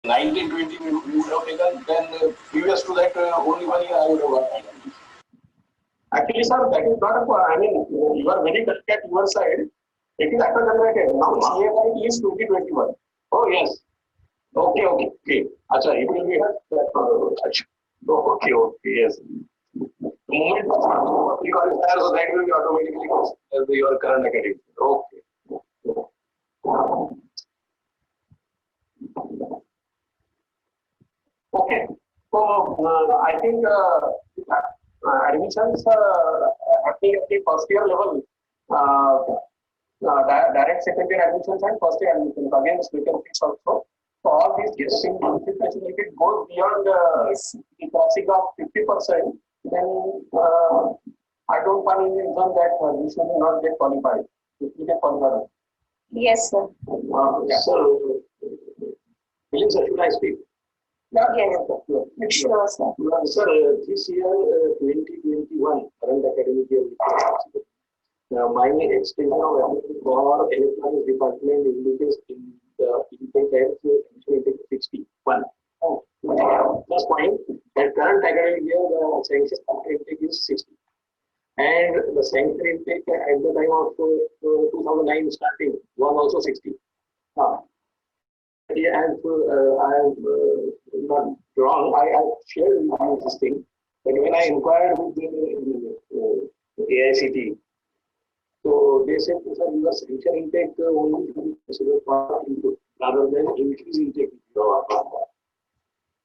1920 we would have taken, then previous to that only 1 year I would have worked. Actually, sir, that is not a, I mean, you are very correct at your side. It is after generated. Now CAY is 2021. Oh, yes. Okay, okay, okay. Acha, it will be okay, okay, yes. The moment public qualifier, so that will be automatically considered your current academic. Okay. Okay. So I think admissions happening at the first year level, direct second year admissions and first year admissions again speaker fees also. So all these testing if it goes beyond the crossing of 50%, then I don't find any reason that we should not get qualified. If we get qualified. Yes, sir. Yeah. So, sir, should I speak? Yeah, yes, sure, sir. Sir, this year 2021 current academic year, my extension of application for electronics department indicates in the intake as 61. Oh, first point, that current academic year the sanction intake is 60. And the sanction intake at the time of 2009 starting was also 60. I am not wrong. I shared with you this thing. But when I inquired with the AICT, so they said, sir, your sanction intake only considered part input rather than increase intake.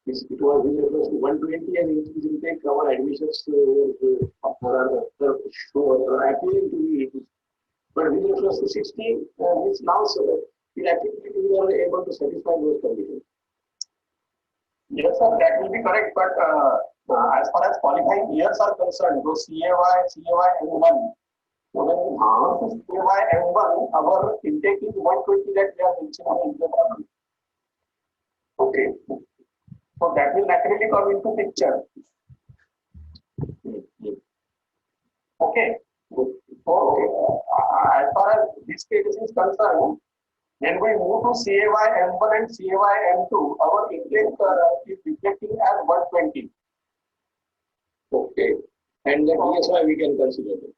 It was with reference to 120 and increase intake. Our admissions are appealing to be, but with reference to 60, it's now we are able to satisfy those conditions. Yes, sir, that will be correct. But as far as qualifying years are concerned, those CAY, M1, so when we count CAY, M1, our intake is 120 that we are mentioning in the problem. Okay. So that will naturally come into picture. Okay. So as far as this case is concerned, when we move to CAY M1 and CAY M2, our intake is reflecting as 120. Okay. And the DSY we can consider it.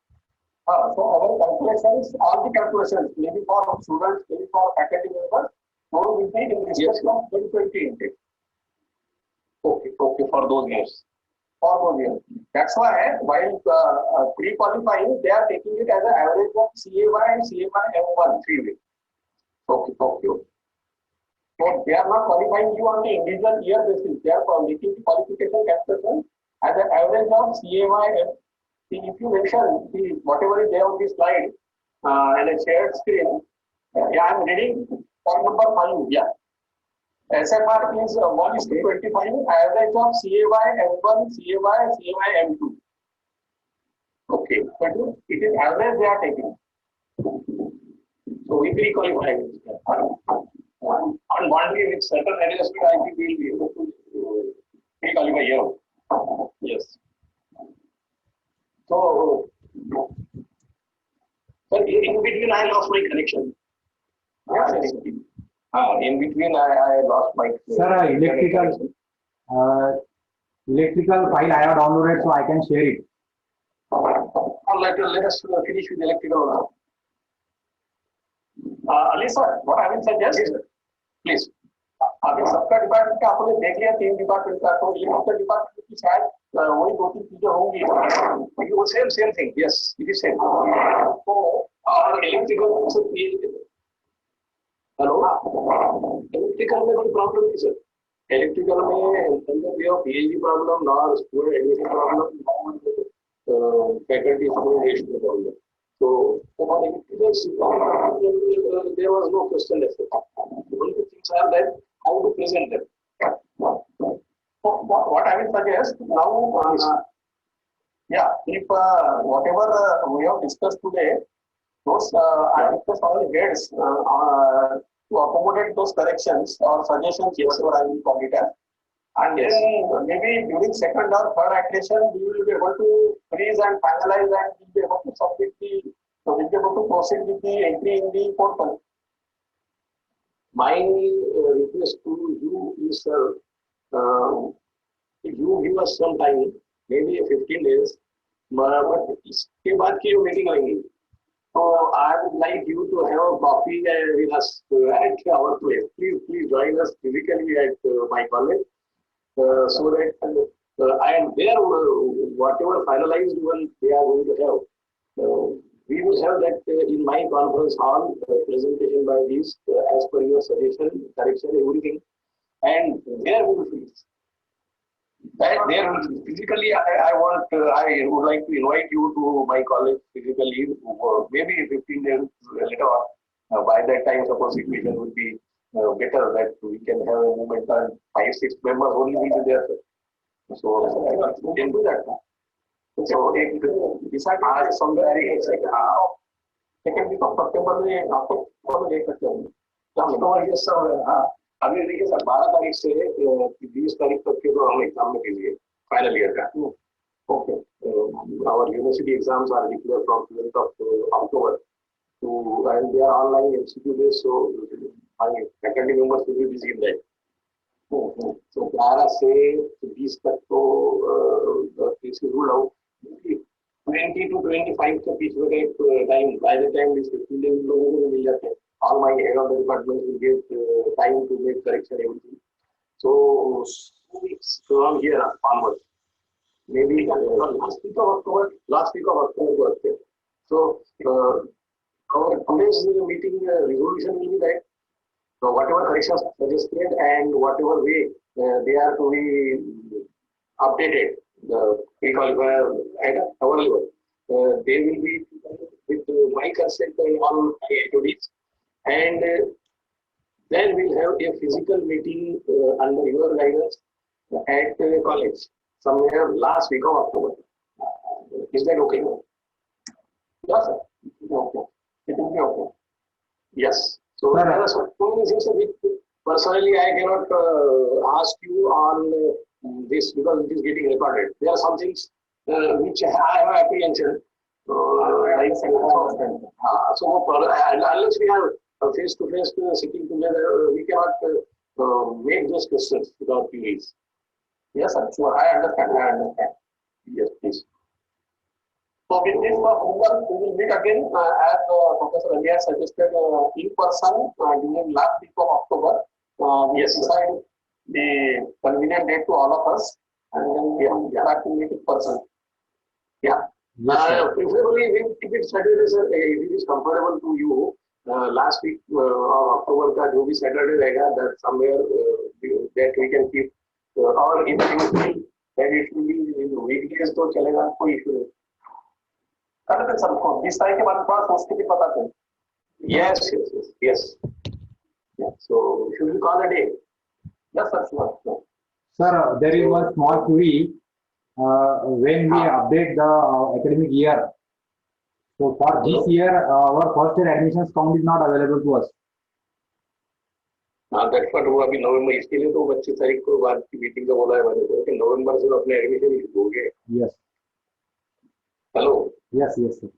So our calculations, all the calculations, maybe for students, maybe for faculty members, all will be in respect of 120 intake. Okay, okay, for those years. For those years. That's why while pre-qualifying, they are taking it as an average of CAY and CAY M1 3 weeks. Okay, okay. So they are not qualifying you on the individual year basis. They are making the qualification calculation as an average of CAY. If you mention whatever is there on the slide and a shared screen, yeah, I am reading point number 5. Yeah. SMR is 1:25, average of CAY M1, CAY M2. Okay, but it is average they are taking. So we pre-qualify on one day with certain adjustment, I think we will be able to pre-qualify here. Yes. So, in between I lost my connection. Yes, in between I lost my. Sir, electrical file I have downloaded, so I can share it. Let us finish with electrical. Ali sir, what I will suggest, please. अभी सबका department का आपने देख लिया 3 department का, तो electrical department की शायद वही 2-3 चीजें होंगी, लेकिन वो same thing. Yes, it is same. तो और इलेक्ट्रिकल से हेलो, इलेक्ट्रिकल में कोई प्रॉब्लम नहीं सर. इलेक्ट्रिकल में way of PhD problem, nor student admission problem, faculty student ratio problem. So for electrical, there was no question left. Only things are that how to present them. So what I will suggest now, yeah, if whatever we have discussed today, those I request all the heads to accommodate those corrections or suggestions, whatever I will call it as. And then maybe during second or third iteration, we will be able to freeze and finalize and we will be able to submit so we'll be able to proceed with the entry in the portal. My request to you please, sir, if you give us some time, maybe 15 days, but इसके बाद की जो meeting आएंगी, so I would like you to have a coffee with us at our place. Please join us physically at my college, so that I am there. Whatever finalized one they are going to have, we will have that in my conference hall presentation by these as per your suggestion, correction, everything, and there we will fix. That there physically, I would like to invite you to my college physically, maybe 15 days later on. By that time, suppose situation will be better, that we can have a movement and 5-6 members only will be there. So we can do that. So आज somewhere second week of September में आपको call देख सकते हैं। अक्टूबर ये सब हाँ अभी देखिए सर 12 तारीख से 20 तारीख तक के तो हम एग्जाम में कीजिए फाइनल ईयर का। Okay our university exams are declared from 12th of October to and they are online MCQ based, so my faculty members will be busy in that. So 12 से 20 तक तो इसे rule out 20 to 25 के बीच में एक time by the time this 15 days लोगों को मिल जाते हैं। All my head of the department will get time to make correction everything. So 2 weeks from here onwards, maybe last week of October. So our today's meeting resolution will be that whatever corrections suggested and whatever way they are to be updated, the pre-qualifier at our level, they will be with my consent and all HODs, and then we'll have a physical meeting under your guidance at college somewhere last week of October. Is that okay? Yes, sir. Okay. It will be okay. Yes. So there are some things which personally I cannot ask you on this because it is getting recorded. There are some things which I have apprehension. So unless we have face-to-face sitting together, we cannot make those questions without PAs. Yes, sir. Sure. I understand. Yes, please. So with this homework, we will meet again as Professor Alia suggested in person during last week of October. We decide the convenient date to all of us, and then we have back to meet in person. Yeah. Preferably, if it is comfortable to you, last week of October का जो भी Saturday रहेगा, that somewhere that we can keep, or if you feel that it will be in weekdays तो चलेगा, कोई issue नहीं. करते सबको 20 तारीख के बाद थोड़ा सोच के भी पता करें. Yes. Yeah. So should we call a day? Yes, sir. Sure. Sir, there is one small query when we update the academic year. So for this year, our first year admissions count is not available to us. That's what वो अभी नवंबर इसके लिए तो 25 तारीख को बाद की meeting का बोला है मैंने तो कि नवंबर से अपने एडमिशन शुरू हो गए. Yes. Hello. Yes, sir.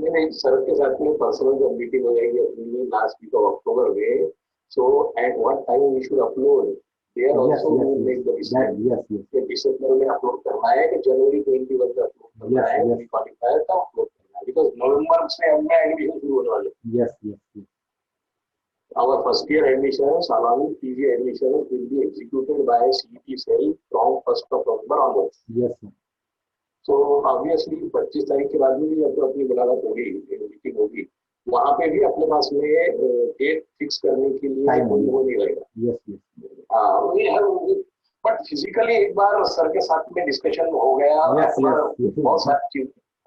नहीं सर के साथ में पर्सनल जब मीटिंग हो जाएगी अपनी लास्ट वीक ऑफ अक्टूबर में, so at what time we should upload? There also we will make the decision. Yes. कि दिसंबर में अपलोड करना है कि जनवरी 21 में अपलोड करना है, क्वालिफायर का अपलोड करना है, because नवंबर से हमने एडमिशन शुरू होने वाले. Yes. Our first year admissions along with PG admissions will be executed by CET cell from 1st of October onwards. Yes, sir. So obviously 25 तारीख के बाद में भी जब अपनी मुलाकात होगी, मीटिंग होगी, वहाँ पे भी अपने पास में डेट फिक्स करने के लिए वो नहीं रहेगा. Yes. बट फिजिकली एक बार सर के साथ में डिस्कशन हो गया. बहुत सारी चीज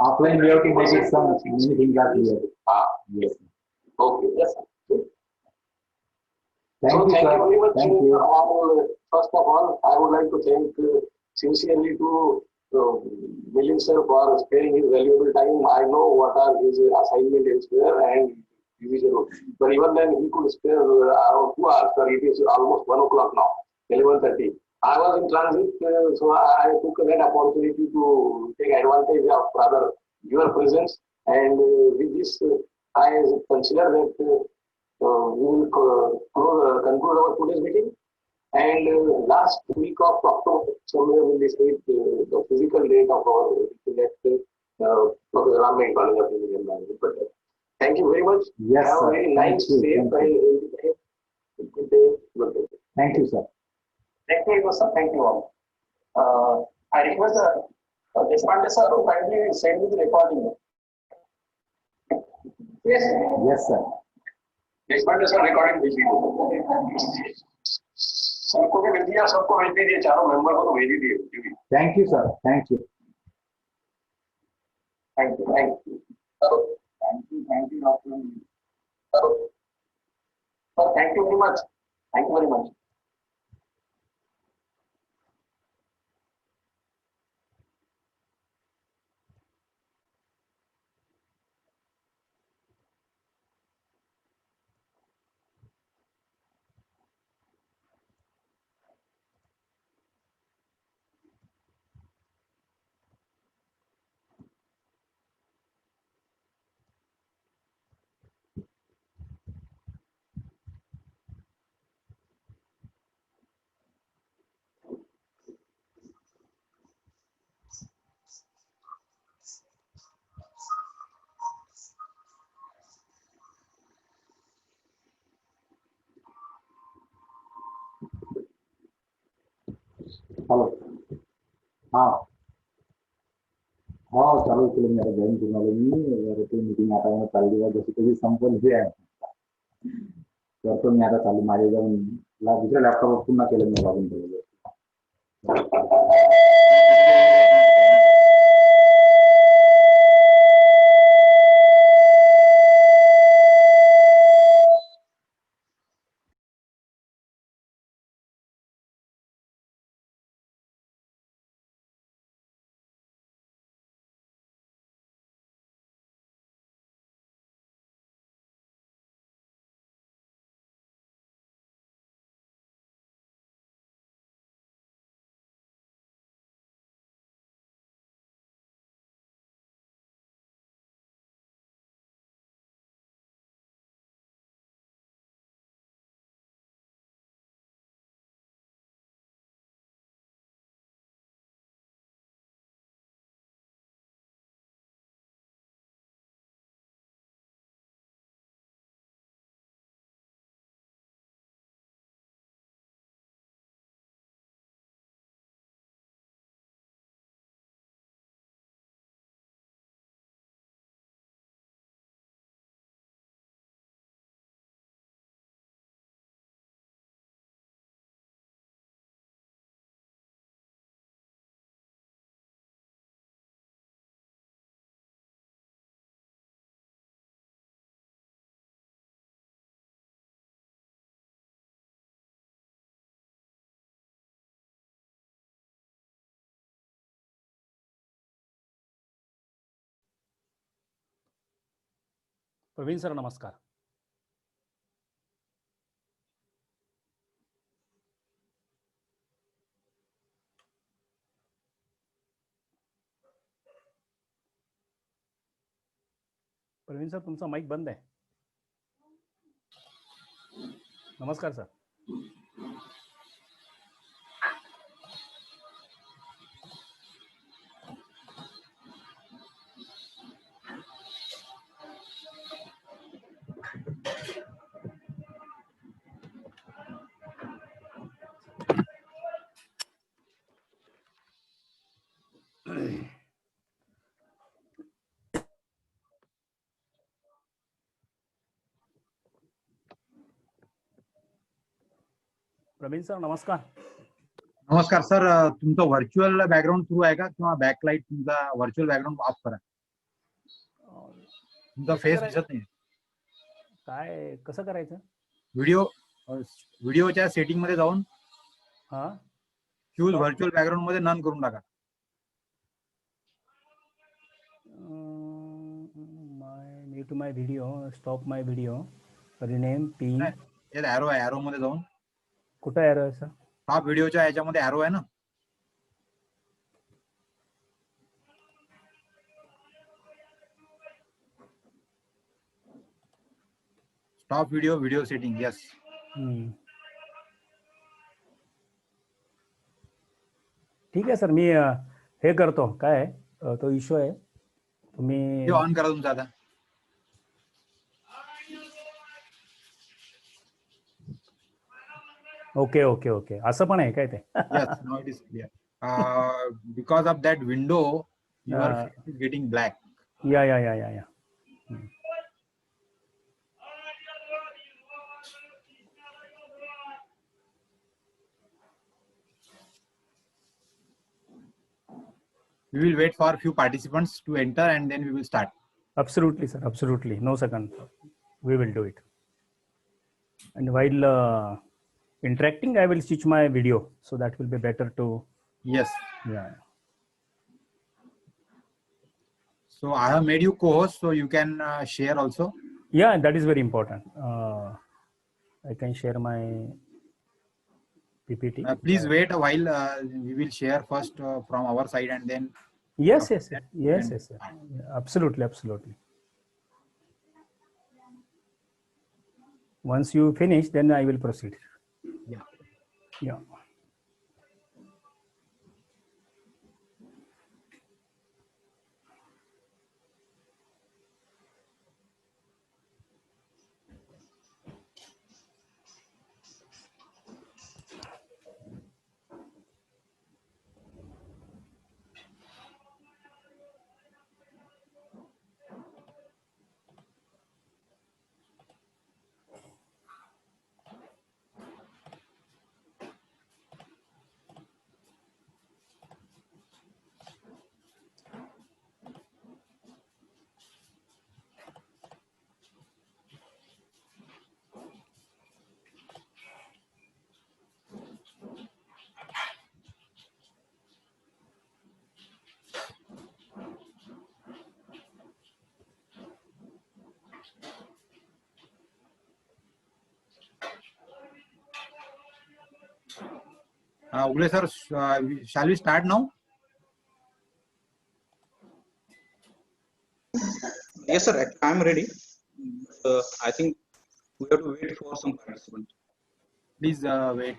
offline way to make it some meeting are clear. Yes. Okay. Yes. Thank you very much. Thank you. First of all, I would like to thank sincerely to Milind sir for sparing his valuable time. I know what are his assignment elsewhere and division, but even then he could spare around 2 hours. Sir, it is almost 1 o'clock now, 11:30. I was in transit, so I took that opportunity to take advantage of rather your presence. And with this, I consider that we will conclude our today's meeting. And last week of October, somewhere in this date, the physical date of our election, Professor Ramay College of Engineering Management. But thank you very much. Yes, Have sir. a very Thank nice, you. safe, Thank and good day. Good day. Thank you, sir. Thank you, sir. Thank you all. I request Deshpande sir to kindly send me the recording. Yes. Yes, sir. Deshpande sir recording भेज दीजिए. सबको भी भेज दिया, सबको भेज दीजिए, चारों मेंबर को तो भेज ही दिए. Thank you, sir. Thank you. Thank you. Thank you. Thank you, Dr. Sir, thank you very much. Thank you very much. Hello. हाँ चालू केलं मी आता जॉईन करून आलो मी ते मीटिंग आता मला चालली आहे जशी कधी संपली आहे करतो मी आता चालू माझे जाऊन दुसऱ्या लॅपटॉपवर पुन्हा केलं मी लॉगिन केलेलं प्रवीण सर नमस्कार. प्रवीण सर तुमचा माईक बंद आहे. नमस्कार सर. प्रवीण सर नमस्कार. नमस्कार सर तुमचा व्हर्च्युअल बॅकग्राऊंड सुरू आहे का किंवा बॅकलाईट तुमचा व्हर्च्युअल बॅकग्राऊंड ऑफ करा तुमचा फेस दिसत नाही. काय कसं करायचं? व्हिडिओच्या सेटिंग मध्ये जाऊन यूज व्हर्च्युअल बॅकग्राऊंड मध्ये नन करून टाका. Mute my video stop my video rename pin arrow आहे एरो मध्ये जाऊन कुठं एरो आहे सर? टॉप व्हिडिओच्या याच्यामध्ये एरो आहे ना. Stop video, video setting. Yes. ठीक आहे सर, मी हे करतो. काय आहे, तो इश्यू आहे, तुम्ही ऑन करा तुमचा आता. ओके ओके ओके, असं पण आहे काय ते? Yes, now it is clear. Because of that window, your face is getting black. या. We will wait for a few participants to enter and then we will start. Absolutely, sir. Absolutely. No second. We will do it. And while interacting, I will switch my video, so that will be better to. Yes. Yeah. So I have made you co-host, so you can share also. Yeah, that is very important. I can share my PPT. Please wait a while. We will share first from our side and then. Yes. Absolutely. Once you finish, then I will proceed. Yeah. Ugle sir, shall we start now? Yes, sir. I'm ready. I think we have to wait for some participants. Please wait.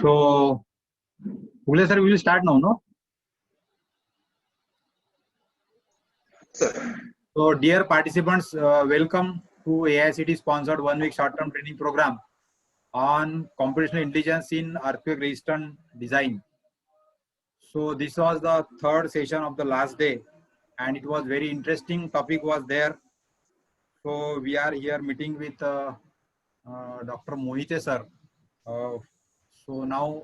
So, Ugle sir, we will start now, no? Sir. So, dear participants, welcome to AICT sponsored 1 week short-term training program on computational intelligence in earthquake resistant design. So, this was the third session of the last day, and it was very interesting. Topic was there. So, we are here meeting with Dr. Mohite sir. So now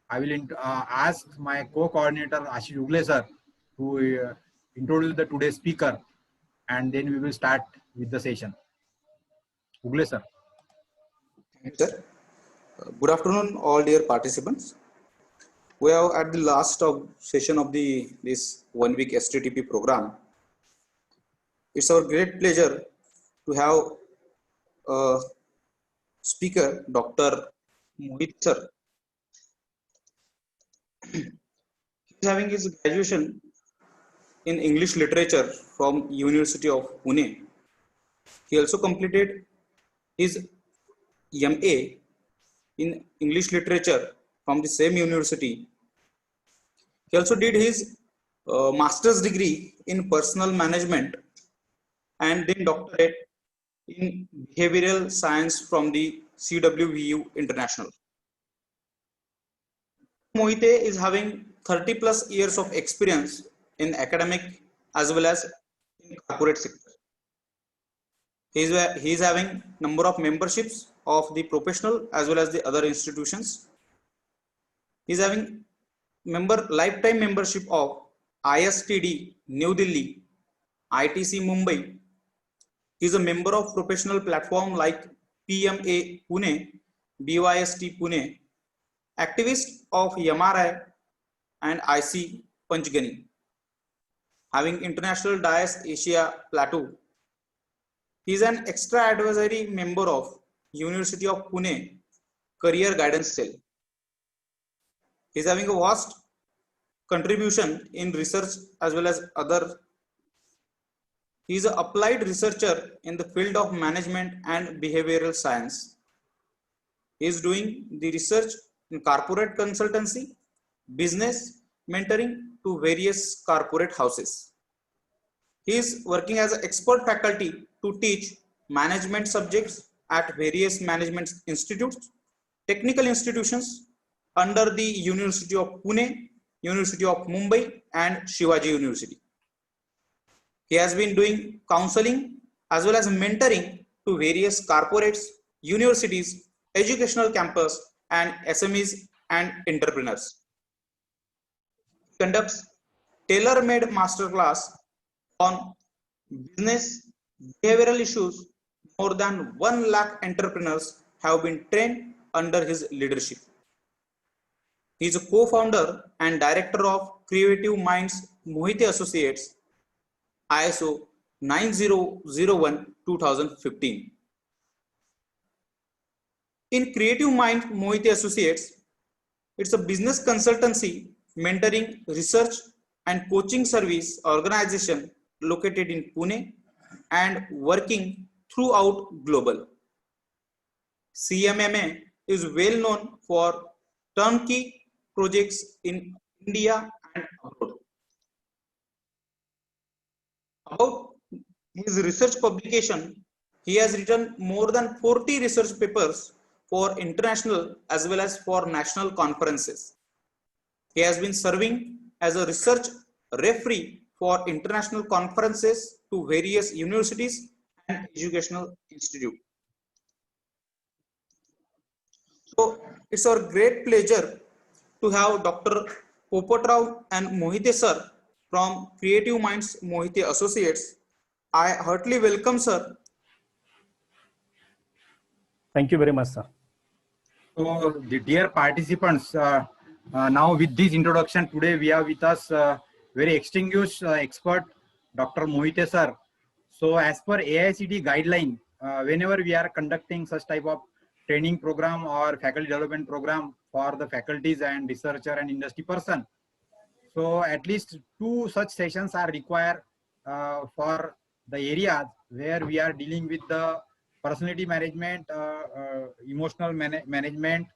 I will ask my co-coordinator Ashish Ugle sir to introduce the today's speaker, and then we will start with the session. Ugle sir. Thank you, sir. Good afternoon, all dear participants. We are at the last session of this 1 week STTP program. It's our great pleasure to have a speaker, Dr. Mohit sir. He's having his graduation in English literature from University of Pune. He also completed his MA in English literature from the same university. He also did his master's degree in personal management and then doctorate in behavioral science from the CWVU International. Mohite is having 30 plus years of experience in academic as well as in corporate sector. He is having number of memberships of the professional as well as the other institutions. He is having lifetime membership of ISTD New Delhi, ITC Mumbai. He is a member of professional platform like PMA Pune, BYST Pune, activist of MRI and IC Panchgani. Having International Dias Asia Plateau. He is an extra advisory member of University of Pune Career Guidance Cell. He is having a vast contribution in research as well as other. He is an applied researcher in the field of management and behavioral science. He is doing the research in corporate consultancy, business mentoring to various corporate houses. He is working as an expert faculty to teach management subjects at various management institutes, technical institutions under the University of Pune, University of Mumbai and Shivaji University. He has been doing counseling as well as mentoring to various corporates, universities, educational campus and SMEs and entrepreneurs. He conducts tailor-made masterclass on business behavioral issues. More than 1 lakh entrepreneurs have been trained under his leadership. He is a co-founder and director of Creative Minds Mohite Associates, ISO 9001:2015. In Creative Minds Mohite Associates, it's a business consultancy, mentoring, research and coaching service organization located in Pune and working throughout global. CMMA is well known for turnkey projects in India and abroad. About his research publication, he has written more than 40 research papers for international as well as for national conferences. He has been serving as a research referee for international conferences to various universities and educational institutes. So it's our great pleasure to have Dr. Popatrao and Mohite sir from Creative Minds Mohite Associates. I heartily welcome sir. Thank you very much, sir. So, the dear participants, now with this introduction, today we have with us very distinguished expert, Dr. Mohite sir. So, as per AICTE guideline, whenever we are conducting such type of training program or faculty development program for the faculties and researcher and industry person, so at least 2 such sessions are required for the areas where we are dealing with the personality management, emotional management,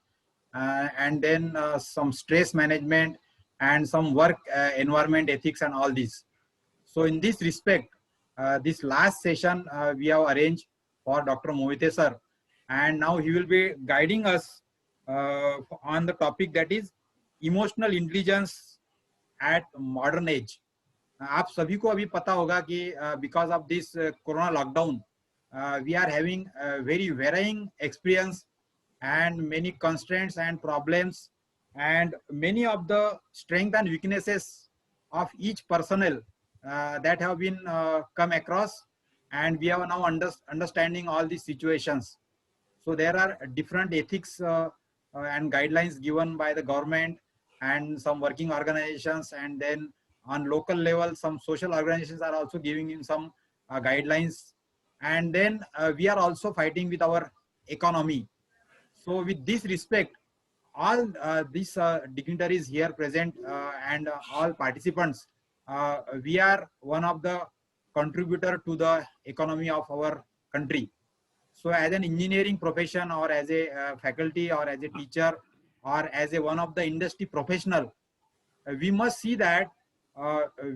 and then some stress management and some work environment ethics and all these. So in this respect, this last session we have arranged for Dr. Mohite sir, and now he will be guiding us on the topic that is emotional intelligence at modern age. आप सभी को अभी पता होगा कि because of this corona lockdown, we are having a very varying experience and many constraints and problems, and many of the strengths and weaknesses of each personnel that have been come across, and we are now understanding all these situations. So there are different ethics and guidelines given by the government and some working organizations, and then on local level some social organizations are also giving in some guidelines, and then we are also fighting with our economy. So with this respect, all these dignitaries here present and all participants we are one of the contributor to the economy of our country. So as an engineering profession, or as a faculty, or as a teacher, or as a one of the industry professional, we must see that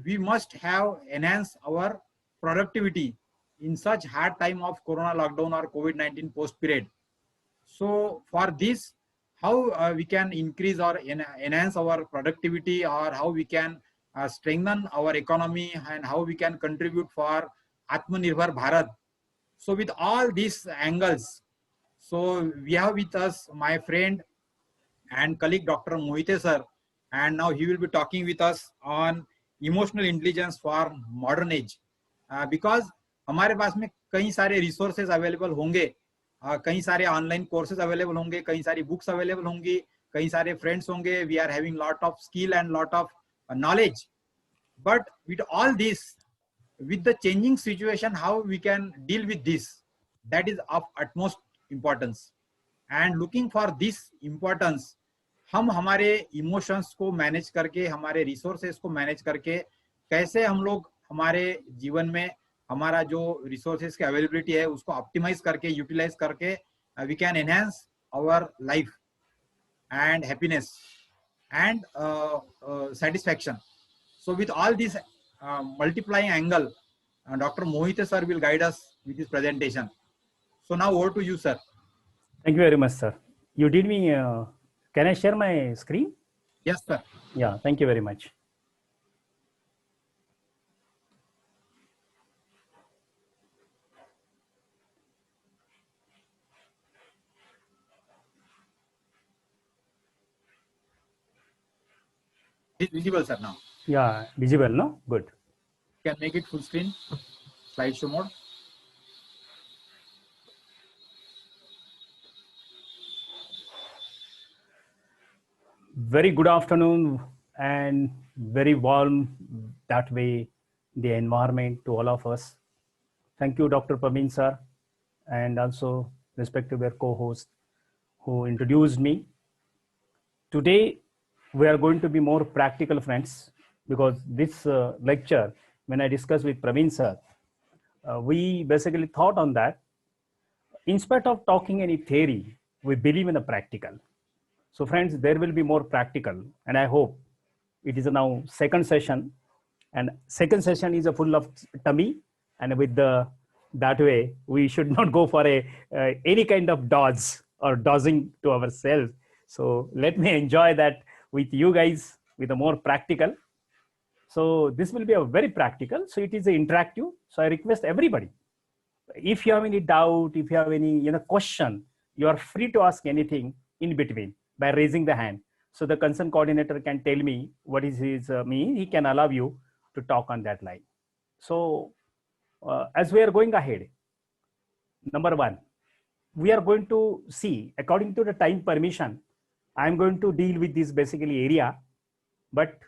we must have enhanced our productivity in such hard time of corona lockdown or COVID-19 post period. So for this, how we can increase or enhance our productivity, or how we can strengthen our economy, and how we can contribute for Atmanirbhar Bharat. So with all these angles, so we have with us my friend and colleague Dr. Mohite sir, and now he will be talking with us on emotional intelligence for modern age. Because हमारे पास में कई सारे resources available होंगे, कई सारे online courses available होंगे, कई सारी books available होंगी, कई सारे friends होंगे, we are having lot of skill and lot of knowledge. But with all this, with the changing situation, how we can deal with this, that is of utmost importance. And looking for this importance, हम हमारे emotions को manage करके, हमारे resources को manage करके, कैसे हम लोग हमारे जीवन में हमारा जो रिसोर्सेस की अवेलेबिलिटी है उसको ऑप्टिमाइज करके, यूटिलाइज करके, we can enhance our life and happiness and satisfaction. So with all this multiplying angle, Dr. Mohite sir will guide us with his presentation. So now over to you, sir. Thank you very much, sir. You did me, can I share my screen? Yes, sir. Yeah, thank you very much. It's visible, sir, now. Yeah, visible, no? Good. You can make it full screen, slideshow mode. Very good afternoon, and very warm that way the environment to all of us. Thank you, Dr. Praveen sir, and also respective co-host who introduced me. Today, we are going to be more practical, friends, because this lecture, when I discussed with Praveen sir, we basically thought on that. Instead of talking any theory, we believe in the practical. So friends, there will be more practical, and I hope it is now second session, and second session is a full of tummy, and with the that way we should not go for a any kind of dodge or dodging to ourselves. So let me enjoy that with you guys with a more practical. So this will be a very practical. So it is interactive. So I request everybody, if you have any doubt, if you have any question, you are free to ask anything in between by raising the hand. So the concerned coordinator can tell me what is his mean. He can allow you to talk on that line. So as we are going ahead, number one, we are going to see, according to the time permission, I am going to deal with this basically area, but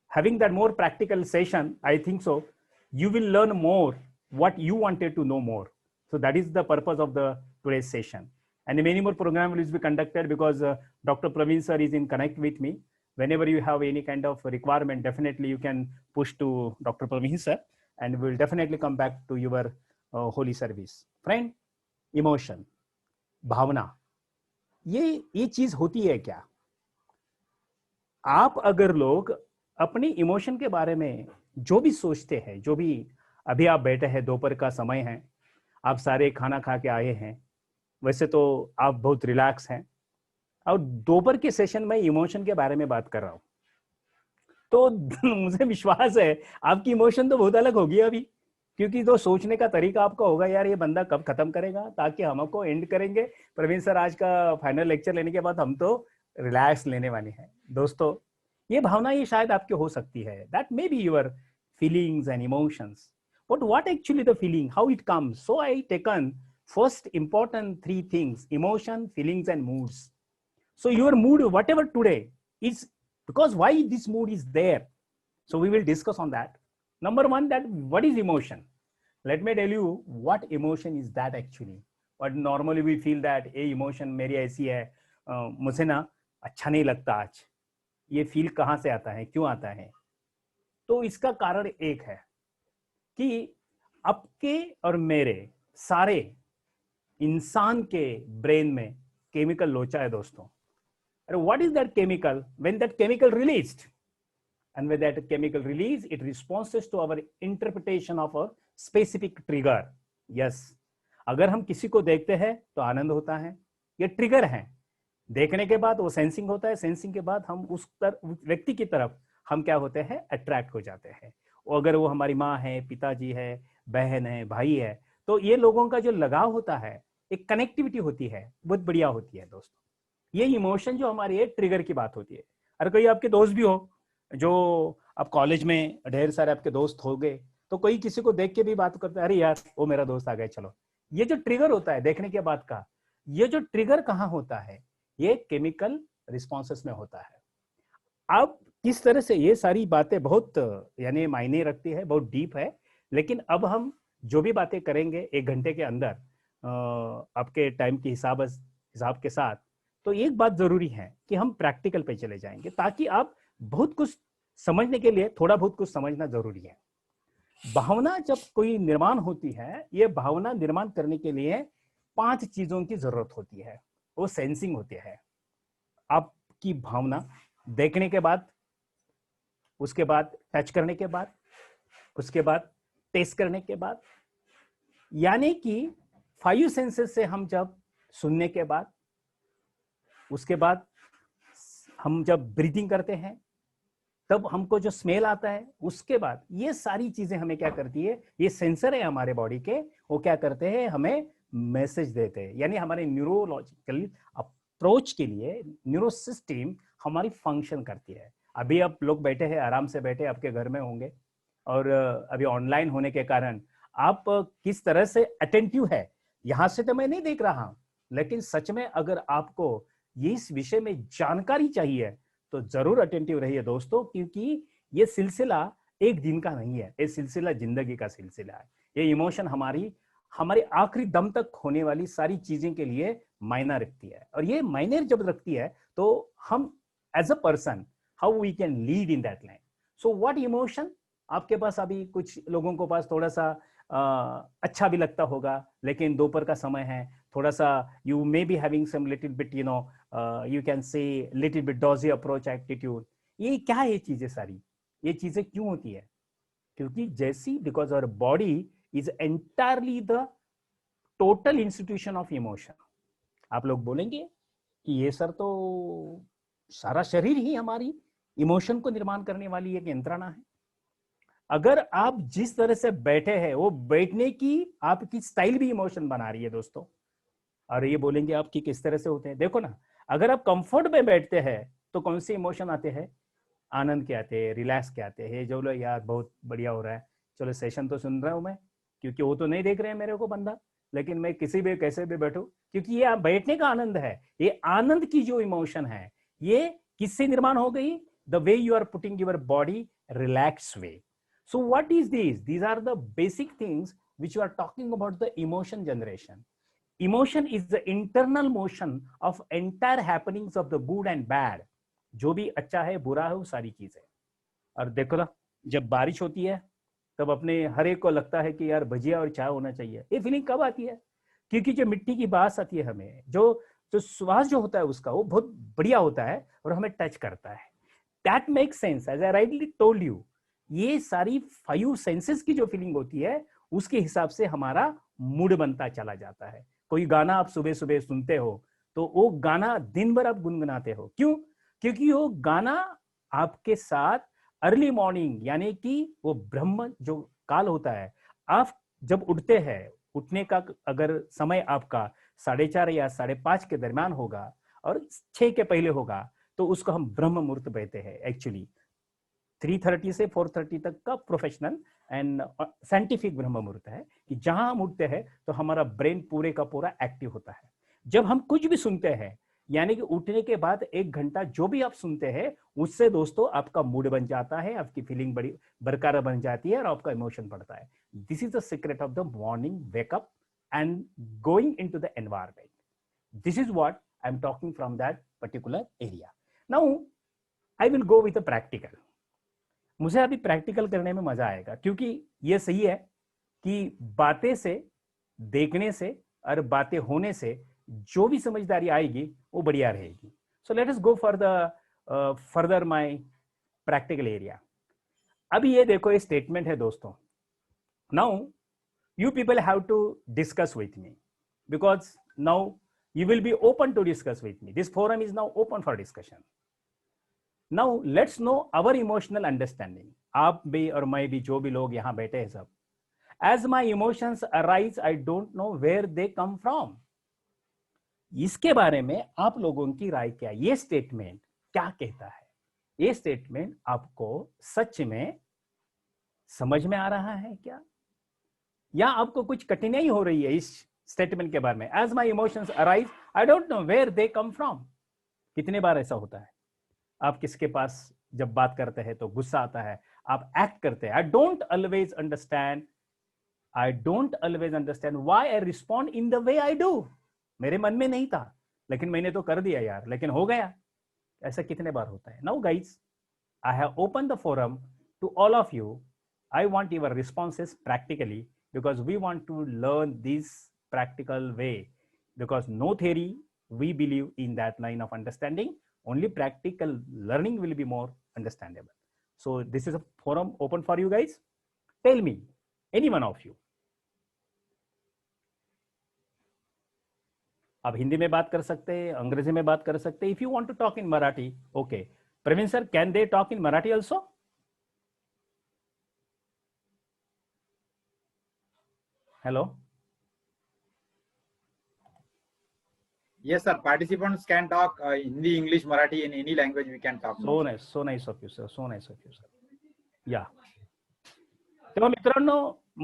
having that more practical session, I think so, you will learn more what you wanted to know more. So that is the purpose of the today's session. And many more programs will be conducted because Dr. Praveen sir is in connect with me. Whenever you have any kind of requirement, definitely you can push to Dr. Praveen sir, and we'll definitely come back to your holy service. Friend, emotion, भावना, ये चीज होती है क्या? आप अगर लोग अपने emotion के बारे में जो भी सोचते हैं, जो भी अभी आप बैठे हैं, दोपहर का समय है, आप सारे खाना खा के आए हैं, वैसे तो आप बहुत रिलैक्स हैं, और दोपहर के सेशन में इमोशन के बारे में बात कर रहा हूं, तो मुझे विश्वास है आपकी इमोशन तो बहुत अलग होगी अभी, क्योंकि तो सोचने का तरीका आपका होगा, यार ये बंदा कब खत्म करेगा ताकि हमको एंड करेंगे। प्रवीण सर आज का फाइनल लेक्चर लेने के बाद हम तो रिलैक्स लेने वाले हैं। दोस्तों, ये भावना ये शायद आपके हो सकती है, that may be your feelings and emotions, but what actually the feeling, how it comes? So I taken first important three things: emotion, feelings, and moods. So your mood, whatever today, is because why this mood is there. So we will discuss on that. Number one, that what is emotion? Let me tell you what emotion is that actually. But normally we feel that a emotion मेरी ऐसी है, मुझे ना अच्छा नहीं लगता आज. ये feel कहाँ से आता है, क्यों आता है? तो इसका कारण एक है कि आपके और मेरे सारे इंसान के ब्रेन में केमिकल लोचा है दोस्तों. What is that chemical? When that chemical released, and when that chemical release, it responses to our interpretation of a specific trigger. Yes, अगर हम किसी को देखते हैं तो आनंद होता है, ये ट्रिगर है. देखने के बाद वो सेंसिंग होता है, सेंसिंग के बाद हम उस व्यक्ति की तरफ हम क्या होते हैं, अट्रैक्ट हो जाते हैं. और अगर वो हमारी माँ है, पिताजी है, बहन है, भाई है, तो ये लोगों का जो लगाव होता है, एक कनेक्टिविटी होती है, बहुत बढ़िया होती है दोस्तों. ये इमोशन जो हमारी एक ट्रिगर की बात होती है. अगर कोई आपके दोस्त भी हो, जो आप कॉलेज में ढेर सारे आपके दोस्त हो गए, तो कोई किसी को देख के भी बात करते हैं, अरे यार वो मेरा दोस्त आ गया चलो. ये जो ट्रिगर होता है देखने के बाद का, ये जो ट्रिगर कहाँ होता है, ये केमिकल रिस्पॉन्सेस में होता है. अब किस तरह से ये सारी बातें बहुत यानी मायने रखती है, बहुत डीप है. लेकिन अब हम जो भी बातें करेंगे 1 घंटे के अंदर आपके टाइम के हिसाब के साथ, तो एक बात जरूरी है कि हम प्रैक्टिकल पे चले जाएंगे, ताकि आप बहुत कुछ समझने के लिए थोड़ा बहुत कुछ समझना जरूरी है. भावना जब कोई निर्माण होती है, ये भावना निर्माण करने के लिए 5 चीजों की जरूरत होती है. वो सेंसिंग होती है. आपकी भावना देखने के बाद, उसके बाद टच करने के बाद, उसके बाद टेस्ट करने के बाद, यानी कि 5 सेंसेस से हम जब सुनने के बाद, उसके बाद हम जब ब्रीदिंग करते हैं तब हमको जो स्मेल आता है, उसके बाद ये सारी चीजें हमें क्या करती है, ये सेंसर है हमारे बॉडी के, वो क्या करते हैं, हमें मैसेज देते हैं. यानी हमारे न्यूरोलॉजिकल अप्रोच के लिए न्यूरो सिस्टम हमारी फंक्शन करती है. अभी आप लोग बैठे हैं, आराम से बैठे आपके घर में होंगे, और अभी ऑनलाइन होने के कारण आप किस तरह से अटेंटिव है, यहां से तो मैं नहीं देख रहा हूं, लेकिन सच में अगर आपको ये इस विषय में जानकारी चाहिए तो जरूर अटेंटिव रहिए दोस्तों, क्योंकि ये सिलसिला एक दिन का नहीं है, ये सिलसिला जिंदगी का सिलसिला है. ये इमोशन हमारे आखिरी दम तक होने वाली सारी चीजें के लिए मायना रखती है. और ये मायने जब रखती है तो हम as a person how we can lead in that line. So what emotion, आपके पास अभी कुछ लोगों को पास थोड़ा सा अच्छा भी लगता होगा, लेकिन दोपहर का समय है, थोड़ा सा you may be having some little bit you can say little bit dodgy approach attitude. ये क्या है, ये चीजें सारी, ये चीजें क्यों होती है? क्योंकि जैसी because our body is entirely the total institution of emotion. आप लोग बोलेंगे कि ये सर तो सारा शरीर ही हमारी इमोशन को निर्माण करने वाली एक यंत्रणा है. अगर आप जिस तरह से बैठे हैं, वो बैठने की आपकी स्टाइल भी इमोशन बना रही है दोस्तों. और ये बोलेंगे आपकी किस तरह से होते हैं, देखो ना, अगर आप कंफर्ट में बैठते हैं तो कौन से इमोशन आते हैं, आनंद के आते हैं, रिलैक्स के आते हैं, जो लोग यार बहुत बढ़िया हो रहा है, चलो सेशन तो सुन रहा हूं मैं, क्योंकि वो तो नहीं देख रहे हैं मेरे को बंदा, लेकिन मैं किसी भी कैसे भी बैठूं, क्योंकि ये बैठने का आनंद है. ये आनंद की जो इमोशन है, ये किससे निर्माण हो गई, the way you are putting your body relax way. So what is these? These are the basic things which you are talking about the emotion generation. Emotion is the internal motion of entire happenings of the good and bad. जो भी अच्छा है, बुरा है, वो सारी चीजें. और देखो ना, जब बारिश होती है तब अपने हर एक को लगता है कि यार भजिया और चाय होना चाहिए. ये फीलिंग कब आती है? क्योंकि जो मिट्टी की बास आती है हमें, जो श्वास जो होता है उसका, वो बहुत बढ़िया होता है और हमें टच करता है. That makes sense. As I rightly told you, ये सारी 5 सेंसेस की जो फीलिंग होती है, उसके हिसाब से हमारा मूड बनता चला जाता है. कोई गाना आप सुबह सुबह सुनते हो तो वो गाना दिन भर आप गुनगुनाते हो. क्यों? क्योंकि वो गाना आपके साथ अर्ली मॉर्निंग, यानी कि वो ब्रह्म जो काल होता है, आप जब उठते हैं, उठने का अगर समय आपका 4:30 या 5:30 के दरमियान होगा और 6 के पहले होगा, तो उसको हम ब्रह्म मुहूर्त कहते हैं. एक्चुअली 3:30 से 4:30 तक का प्रोफेशनल एंड साइंटिफिक ब्रह्म मुहूर्त है, कि जहां हम उठते हैं तो हमारा ब्रेन पूरे का पूरा एक्टिव होता है. जब हम कुछ भी सुनते हैं, यानी कि उठने के बाद 1 घंटा जो भी आप सुनते हैं, उससे दोस्तों आपका मूड बन जाता है, आपकी फीलिंग बड़ी बरकरार बन जाती है और आपका इमोशन बढ़ता है. This is the secret of the morning wake up and going into the environment. This is what I am talking from that particular area. Now I will go with a practical. मुझे अभी practical करने में मजा आएगा, क्योंकि ये सही है कि बातें से, देखने से और बातें होने से जो भी समझदारी आएगी वो बढ़िया रहेगी. So let us go for the further my practical area. अभी ये देखो, ये स्टेटमेंट है दोस्तों. Now you people have to discuss with me, because now you will be open to discuss with me. This forum is now open for discussion. Now let's know our emotional understanding. आप भी और मैं भी, जो भी लोग यहाँ बैठे हैं सब. As my emotions arise, I don't know where they come from. इसके बारे में आप लोगों की राय क्या? ये स्टेटमेंट क्या कहता है? ये स्टेटमेंट आपको सच में समझ में आ रहा है क्या, या आपको कुछ कठिनाई हो रही है इस स्टेटमेंट के बारे में? As my emotions arise, I don't know where they come from. कितने बार ऐसा होता है? आप किसके पास जब बात करते हैं तो गुस्सा आता है, आप एक्ट करते हैं. आई don't always understand why I respond in the way I do. मेरे मन में नहीं था, लेकिन मैंने तो कर दिया यार, लेकिन हो गया. ऐसा कितने बार होता है? Now guys, I have open the forum to all of you. I want your responses practically, because we want to learn this practical way, because no theory, we believe in that line of understanding. Only practical learning will be more understandable. So this is a forum open for you guys. Tell me, any one of you. आप हिंदी में बात कर सकते हैं, अंग्रेजी में बात कर सकते हैं. If you want to talk in Marathi, okay. Praveen sir, can they talk in Marathi also? Hello. Yes, sir. Participants can talk Hindi, English, Marathi, in any language we can talk. So nice of you, sir. So nice of you, sir. Yeah. तेव्हा मित्रांनो,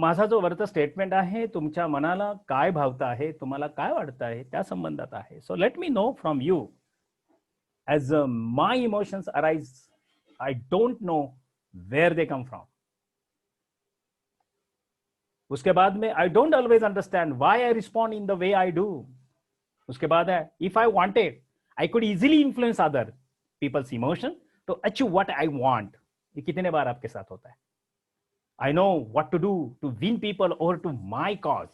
माझा जो वरचा statement आहे तुमच्या मनाला काय भावतं आहे, तुम्हाला काय वाटतं आहे त्या संबंधात आहे. So let me know from you. As my emotions arise, I don't know where they come from. उसके बाद में I don't always understand why I respond in the way I do. उसके बाद है, if I wanted I could easily influence other peoples emotion to achieve what I want. ये कितने बार आपके साथ होता है? I know what to do to win people over to my cause.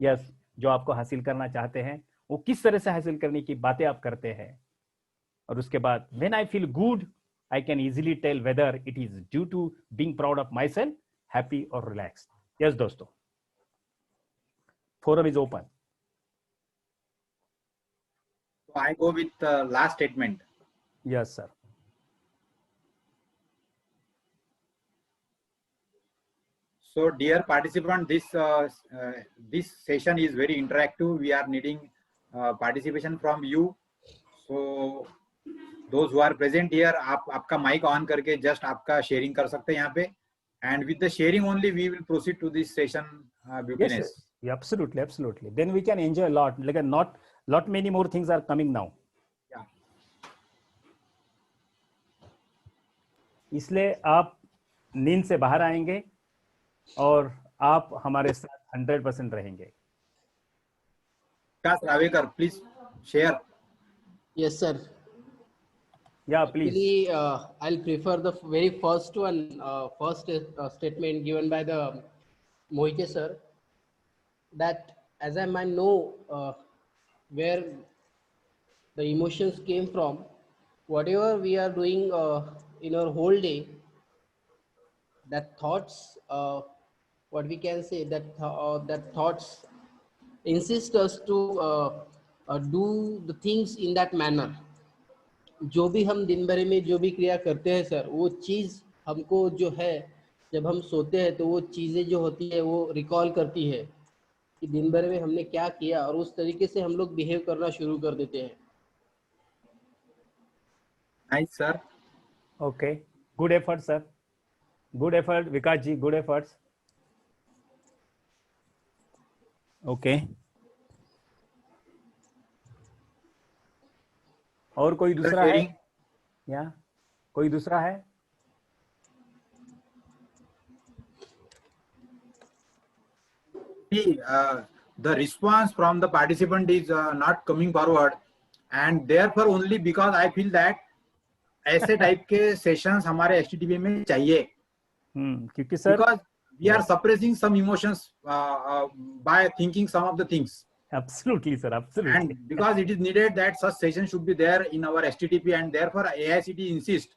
Yes, जो आपको हासिल करना चाहते हैं वो किस तरह से हासिल करने की बातें आप करते हैं. और उसके बाद, when I feel good, I can easily tell whether it is due to being proud of myself, happy और रिलैक्स्ड. Yes, दोस्तों, forum is open. So I go with the last statement. Yes, sir. So, dear participant, this session is very interactive. We are needing participation from you. So, those who are present here, आप आपका mic on करके just आपका sharing कर सकते हैं यहाँ पे. And with the sharing only, we will proceed to this session. Beautiness. Yes, yeah, absolutely. Then we can enjoy a lot. Like not many more things are coming now. Yeah. इसलिए आप नींद से बाहर आएंगे और आप हमारे साथ 100% रहेंगे. Vikas Ravekar, please share. Yes, sir. Yeah, please. Actually, I'll prefer the very first one, first statement given by the Mohite sir, that as I might know where the emotions came from, whatever we are doing in our whole day, that thoughts, what we can say, that thoughts insist us to do the things in that manner. जो भी हम दिन भर में जो भी क्रिया करते हैं सर, वो चीज़ हमको जो है जब हम सोते हैं तो वो चीज़ें जो होती है वो रिकॉल करती है कि दिन भर में हमने क्या किया, और उस तरीके से हम लोग बिहेव करना शुरू कर देते हैं. Nice, sir. Okay, good effort, sir. Good effort, Vikas ji. Good efforts. Okay. और कोई दूसरा है? या कोई दूसरा है? The response from the participant is not coming forward, and therefore only because I feel that ऐसे टाइप के सेशंस हमारे एचटीटीपी में चाहिए, क्योंकि sir because we are suppressing some emotions by thinking some of the things, absolutely sir, absolutely, and because it is needed that such sessions should be there in our HTTP, and therefore AICT insists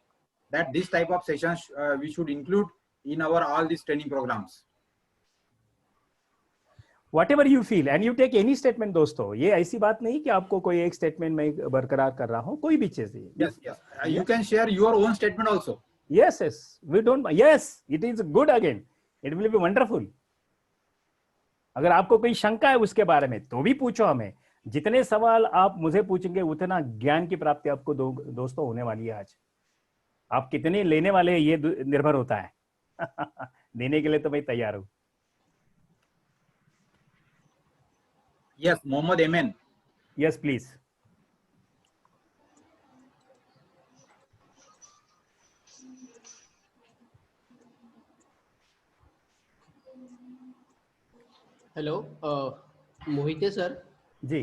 that this type of sessions we should include in our all these training programs. whatever you feel and you take any statement दोस्तों, ये ऐसी बात नहीं कि आपको कोई एक statement में बरकरार कर रहा हूं, कोई भी चीज। Yes, yes. You can share your own statement also. Yes, yes, we don't, yes, it is good again, it will be wonderful. अगर आपको कोई शंका है उसके बारे में तो भी पूछो हमें। जितने सवाल आप मुझे पूछेंगे उतना ज्ञान की प्राप्ति आपको दोस्तों होने वाली है। आज आप कितने लेने वाले हैं ये निर्भर होता है। देने के लिए तो मैं तैयार हूं। Yes, Mohammed Amen. Yes, please. Hello, Mohite sir. Ji,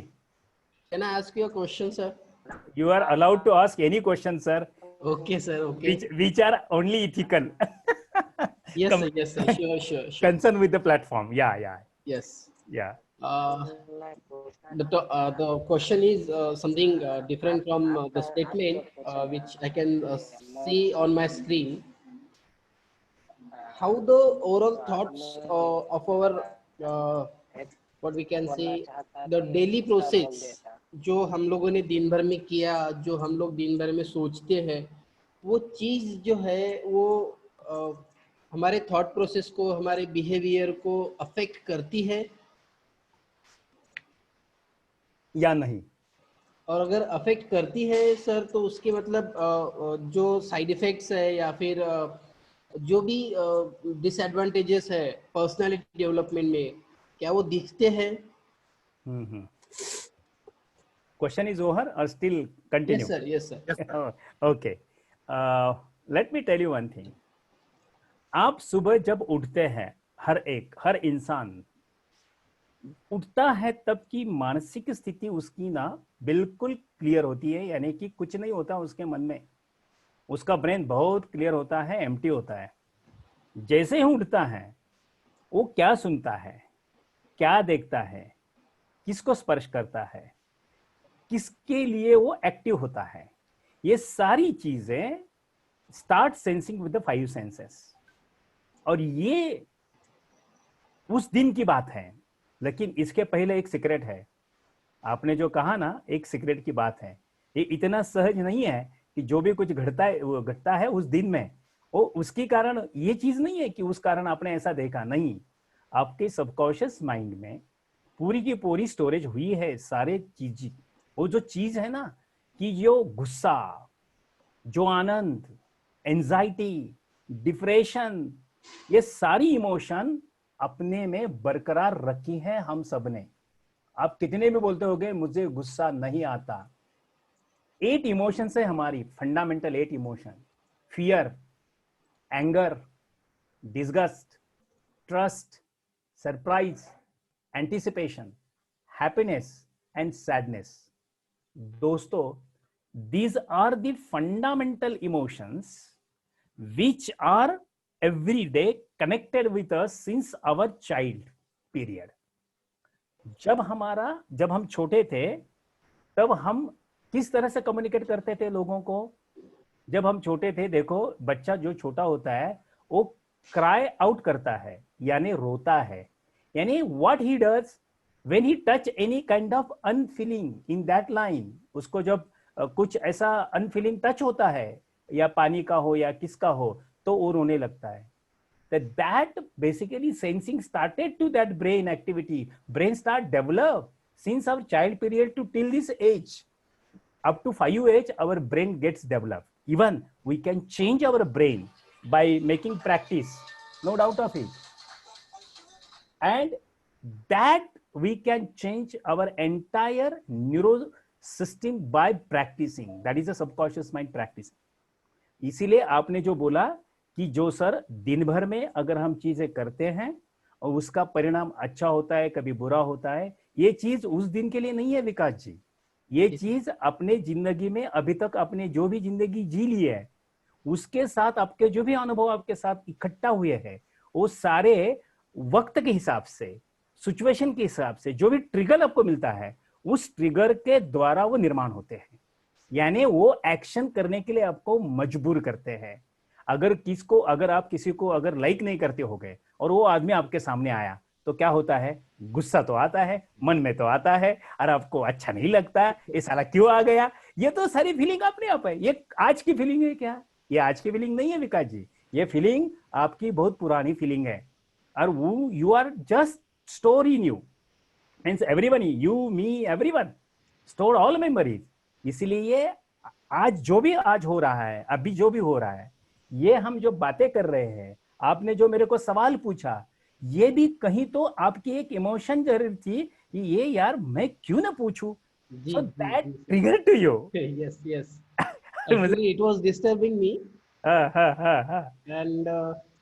Can I ask you a question, sir? you are allowed to ask any question, sir, Okay, sir. Okay. which are only ethical. Yes, sir. Yes, sir. Sure, sure, sure. Concern with the platform. Yeah. Yes. The question is something different from the statement which I can see on my screen. How the overall thoughts of our what we can say the daily process जो हम लोगों ने दिन भर में किया, जो हम लोग दिन भर में सोचते हैं, वो चीज जो है वो हमारे थॉट प्रोसेस को, हमारे बिहेवियर को अफेक्ट करती है या नहीं? और अगर अफेक्ट करती है सर तो उसके मतलब जो साइड इफेक्ट्स है या फिर जो भी डिसएडवांटेजेस है पर्सनालिटी डेवलपमेंट में, क्या वो दिखते हैं? Question is over or still continue? Yes, sir. Yes, sir. Okay. Let me tell you one thing. आप सुबह जब उठते हैं, हर इंसान उठता है तब की मानसिक स्थिति उसकी ना बिल्कुल क्लियर होती है, यानी कि कुछ नहीं होता उसके मन में, उसका ब्रेन बहुत क्लियर होता है, एम्प्टी होता है। जैसे ही उठता है वो क्या सुनता है, क्या देखता है, किसको स्पर्श करता है, किसके लिए वो एक्टिव होता है, ये सारी चीजें start sensing with the 5 senses. और ये उस दिन की बात है, लेकिन इसके पहले एक सीक्रेट है। आपने जो कहा ना, एक सीक्रेट की बात है। ये इतना सहज नहीं है कि जो भी कुछ घटता है उस दिन में वो उसके कारण, ये चीज नहीं है कि उस कारण आपने ऐसा देखा, नहीं। आपके सबकॉन्शियस माइंड में पूरी की पूरी स्टोरेज हुई है सारे चीज। वो जो चीज है ना कि जो गुस्सा, जो आनंद, एंजाइटी, डिप्रेशन, ये सारी इमोशन अपने में बरकरार रखी है हम सब ने। आप कितने भी बोलते होगे मुझे गुस्सा नहीं आता, 8 इमोशन है हमारी, fundamental 8 emotion: fear, anger, disgust, trust, surprise, anticipation, happiness and sadness. दोस्तों, these are the fundamental emotions which are every day connected with us since our child period. जब हम छोटे थे तब हम किस तरह से कम्युनिकेट करते थे लोगों को? जब हम छोटे थे, देखो बच्चा जो छोटा होता है वो क्राई आउट करता है, यानी रोता है। यानी what he does when he touch any kind of unfailing in that line, उसको जब कुछ ऐसा अनफीलिंग टच होता है, या पानी का हो या किसका हो, तो वो रोने लगता है। That basically sensing started to that brain activity. Brain start develop since our child period to till this age. Up to 5 age, our brain gets developed. Even we can change our brain by making practice, no doubt of it. And that we can change our entire neuro system by practicing. That is a subconscious mind practice. इसीलिए आपने जो बोला कि जो sir दिन भर में अगर हम चीजें करते हैं और उसका परिणाम अच्छा होता है, कभी बुरा होता है, ये चीज उस दिन के लिए नहीं है विकास जी, ये चीज अपने जिंदगी में अभी तक आपने जो भी जिंदगी जी ली है उसके साथ आपके जो भी अनुभव आपके साथ इकट्ठा हुए हैं वो सारे वक्त के हिसाब से, सिचुएशन के हिसाब से जो भी ट्रिगर आपको मिलता है उस ट्रिगर के द्वारा वो निर्माण होते हैं। यानी वो एक्शन करने के लिए आपको मजबूर करते हैं। अगर आप किसी को अगर लाइक नहीं करते हो गए और वो आदमी आपके सामने आया तो क्या होता है, गुस्सा तो आता है, मन में तो आता है, और आपको अच्छा नहीं लगता, ये साला क्यों आ गया। ये तो सारी फीलिंग अपने आप है। ये आज की फीलिंग है क्या? ये आज की फीलिंग नहीं है विकास जी, ये फीलिंग आपकी बहुत पुरानी फीलिंग है। और वो you are just store in you, means everyone, you me everyone store all memories. इसीलिए आज जो भी आज हो रहा है, अभी जो भी हो रहा है, ये हम जो बातें कर रहे हैं, आपने जो मेरे को सवाल पूछा, ये भी कहीं तो आपकी एक इमोशन जरूर थी कि ये यार मैं क्यों ना पूछूं, so that trigger to you. Yes, yes. Actually, it was disturbing me, and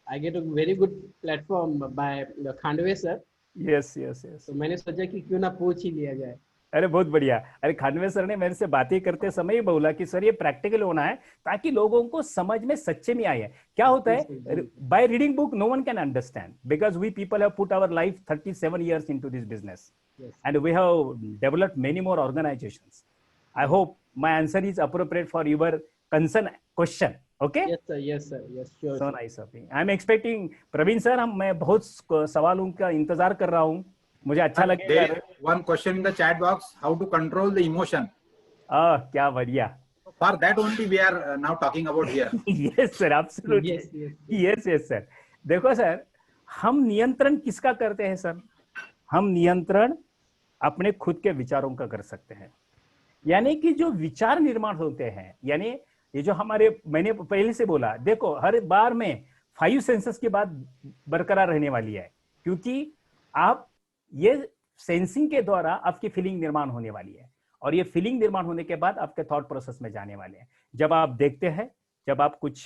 I get a very good platform by Khandwe sir. Yes, yes, yes. तो मैंने सोचा कि क्यों ना पूछ ही लिया जाए। अरे बहुत बढ़िया। अरे खानवे सर ने मेरे से बातें करते समय ही बोला कि सर ये प्रैक्टिकल होना है ताकि लोगों को समझ में सच्चे में आए। क्या होता है, by reading book no one can understand, because we people have put our life 37 years into this business, and we have developed many more organizations. I hope my answer is appropriate for your concern question. Okay? Yes sir, yes sir, yes sure. So nice of you. I'm expecting Praveen sir, मैं बहुत सवालों का इंतजार कर रहा हूँ, मुझे अच्छा लगेगा। One question in the chat box: how to control the emotion? क्या बढ़िया। For that only we are now talking about here. Yes sir, absolutely. Yes, yes sir. देखो सर, हम नियंत्रण किसका करते हैं सर? हम नियंत्रण अपने खुद के विचारों का कर सकते हैं। यानी कि जो विचार निर्माण होते हैं, यानी ये जो हमारे, मैंने पहले से बोला, देखो हर बार में 5 सेंसेस की बात बरकरार रहने वाली है, क्योंकि आप ये सेंसिंग के द्वारा आपकी फीलिंग निर्माण होने वाली है, और ये फीलिंग निर्माण होने के बाद आपके थॉट प्रोसेस में जाने वाले हैं। जब आप देखते हैं, जब आप कुछ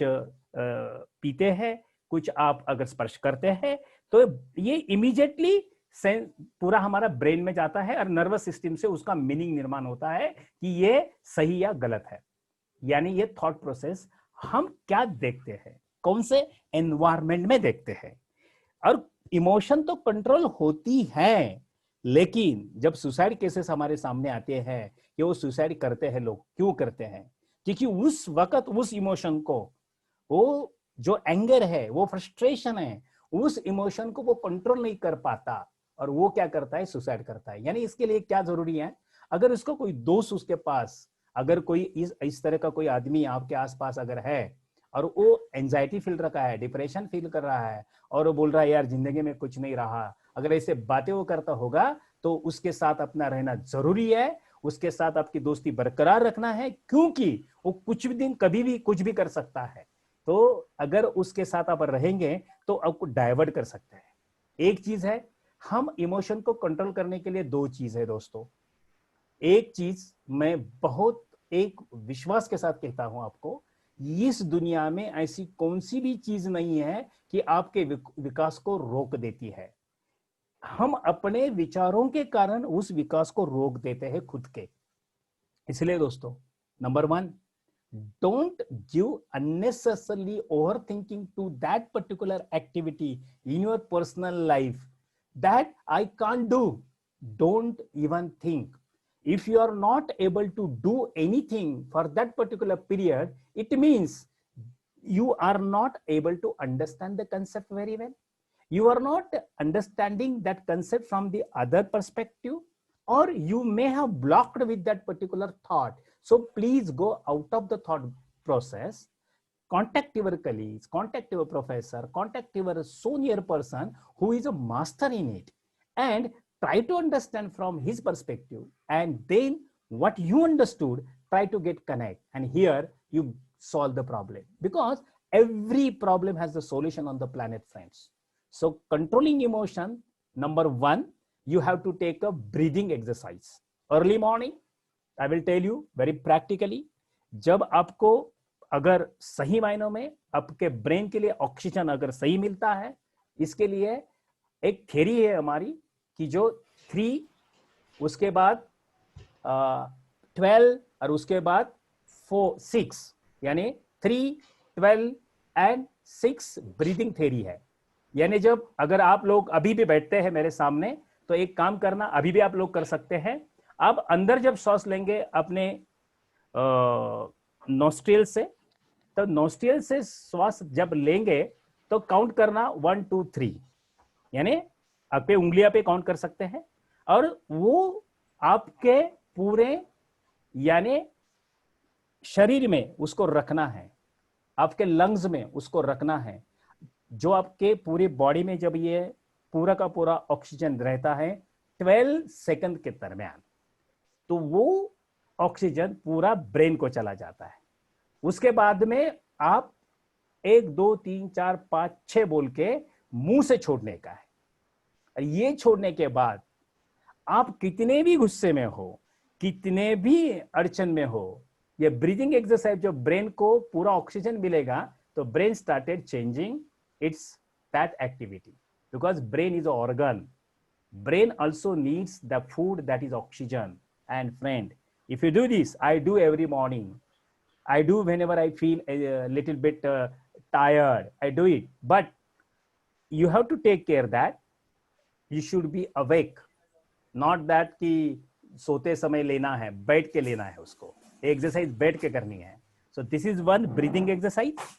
पीते हैं, कुछ आप अगर स्पर्श करते हैं, तो ये इमीडिएटली पूरा हमारा ब्रेन में जाता है और नर्वस सिस्टम से उसका मीनिंग निर्माण होता है कि ये सही या गलत है। यानी ये थॉट प्रोसेस हम क्या देखते हैं, कौन से एनवायरमेंट में देखते हैं। और इमोशन तो कंट्रोल होती है, लेकिन जब सुसाइड केसेस हमारे सामने आते हैं कि वो सुसाइड करते हैं, लोग क्यों करते हैं? क्योंकि उस वक्त उस इमोशन को, वो जो एंगर है, वो फ्रस्ट्रेशन है, उस इमोशन को वो कंट्रोल नहीं कर पाता और वो क्या करता है, सुसाइड करता है। यानी इसके लिए क्या जरूरी है, अगर इसको कोई दोस्त उसके पास, अगर कोई इस तरह का कोई आदमी आपके आसपास अगर है और वो एंजाइटी फील रखा है, डिप्रेशन फील कर रहा है, और वो बोल रहा है यार जिंदगी में कुछ नहीं रहा, अगर ऐसे बातें वो करता होगा तो उसके साथ अपना रहना जरूरी है, उसके साथ आपकी दोस्ती बरकरार रखना है, क्योंकि वो कुछ भी दिन कभी भी कुछ भी कर सकता है। तो अगर उसके साथ आप रहेंगे तो आपको डाइवर्ट कर सकते हैं। एक चीज है, हम इमोशन को कंट्रोल करने के लिए 2 चीज है दोस्तों। एक चीज मैं बहुत एक विश्वास के साथ कहता हूं आपको, इस दुनिया में ऐसी कौन सी भी चीज नहीं है कि आपके विकास को रोक देती है। हम अपने विचारों के कारण उस विकास को रोक देते हैं खुद के। इसलिए दोस्तों, number 1, don't give unnecessarily overthinking to that particular activity in your personal life that I can't do. Don't even think. If you are not able to do anything for that particular period, it means you are not able to understand the concept very well. You are not understanding that concept from the other perspective, or you may have blocked with that particular thought. So please go out of the thought process, contact your colleagues, contact your professor, contact your senior person who is a master in it, and try to understand from his perspective, and then what you understood, try to get connect, and here you solve the problem, because every problem has a solution on the planet, friends. So controlling emotion, number 1, you have to take a breathing exercise early morning. I will tell you very practically, जब आपको अगर सही मायनों में आपके brain के लिए oxygen अगर सही मिलता है, इसके लिए एक थ्योरी है हमारी कि जो 3, उसके बाद 12 और उसके बाद 4 6 यानी 3 12 एंड 6 ब्रीदिंग थ्योरी है। यानी जब अगर आप लोग अभी भी बैठते हैं मेरे सामने तो एक काम करना, अभी भी आप लोग कर सकते हैं। आप अंदर जब सांस लेंगे अपने नोस्ट्रिल से, तो नोस्ट्रिल से श्वास जब लेंगे तो काउंट करना 1 2 3, यानी आपके उंगलियां पे काउंट कर सकते हैं और वो आपके पूरे यानी शरीर में उसको रखना है, आपके लंग्स में उसको रखना है। जो आपके पूरी बॉडी में जब ये पूरा का पूरा ऑक्सीजन रहता है 12 सेकंड के दरमियान, तो वो ऑक्सीजन पूरा ब्रेन को चला जाता है। उसके बाद में आप 1 2 3 4 5 6 बोल के मुंह से छोड़ने का है। और ये छोड़ने के बाद आप कितने भी गुस्से में हो, कितने भी अड़चन में हो, ये ब्रीदिंग एक्सरसाइज जो ब्रेन को पूरा ऑक्सीजन मिलेगा तो brain started changing it's that activity, because brain is an organ. Brain also needs the food that is oxygen. And friend, if you do this, I do every morning, I do whenever I feel a little bit tired, I do it. But you have to take care that you should be awake, not that कि सोते समय लेना है, बैठ के लेना है उसको, एक्सरसाइज बैठ के करनी है। So this is one breathing exercise.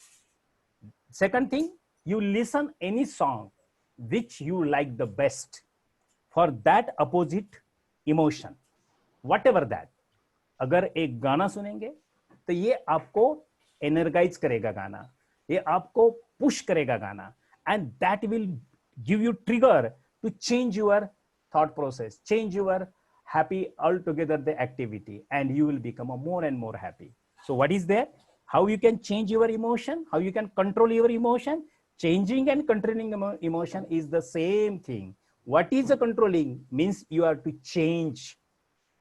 Second thing, you listen any song which you like the best for that opposite emotion, whatever that. अगर एक गाना सुनेंगे तो ये आपको एनर्जाइज करेगा गाना, ये आपको पुश करेगा गाना, and that will give you trigger to change your thought process, change your happy altogether the activity, and you will become more and more happy. So what is there? How you can change your emotion, how you can control your emotion? Changing and controlling emotion is the same thing. What is the controlling? Means you have to change,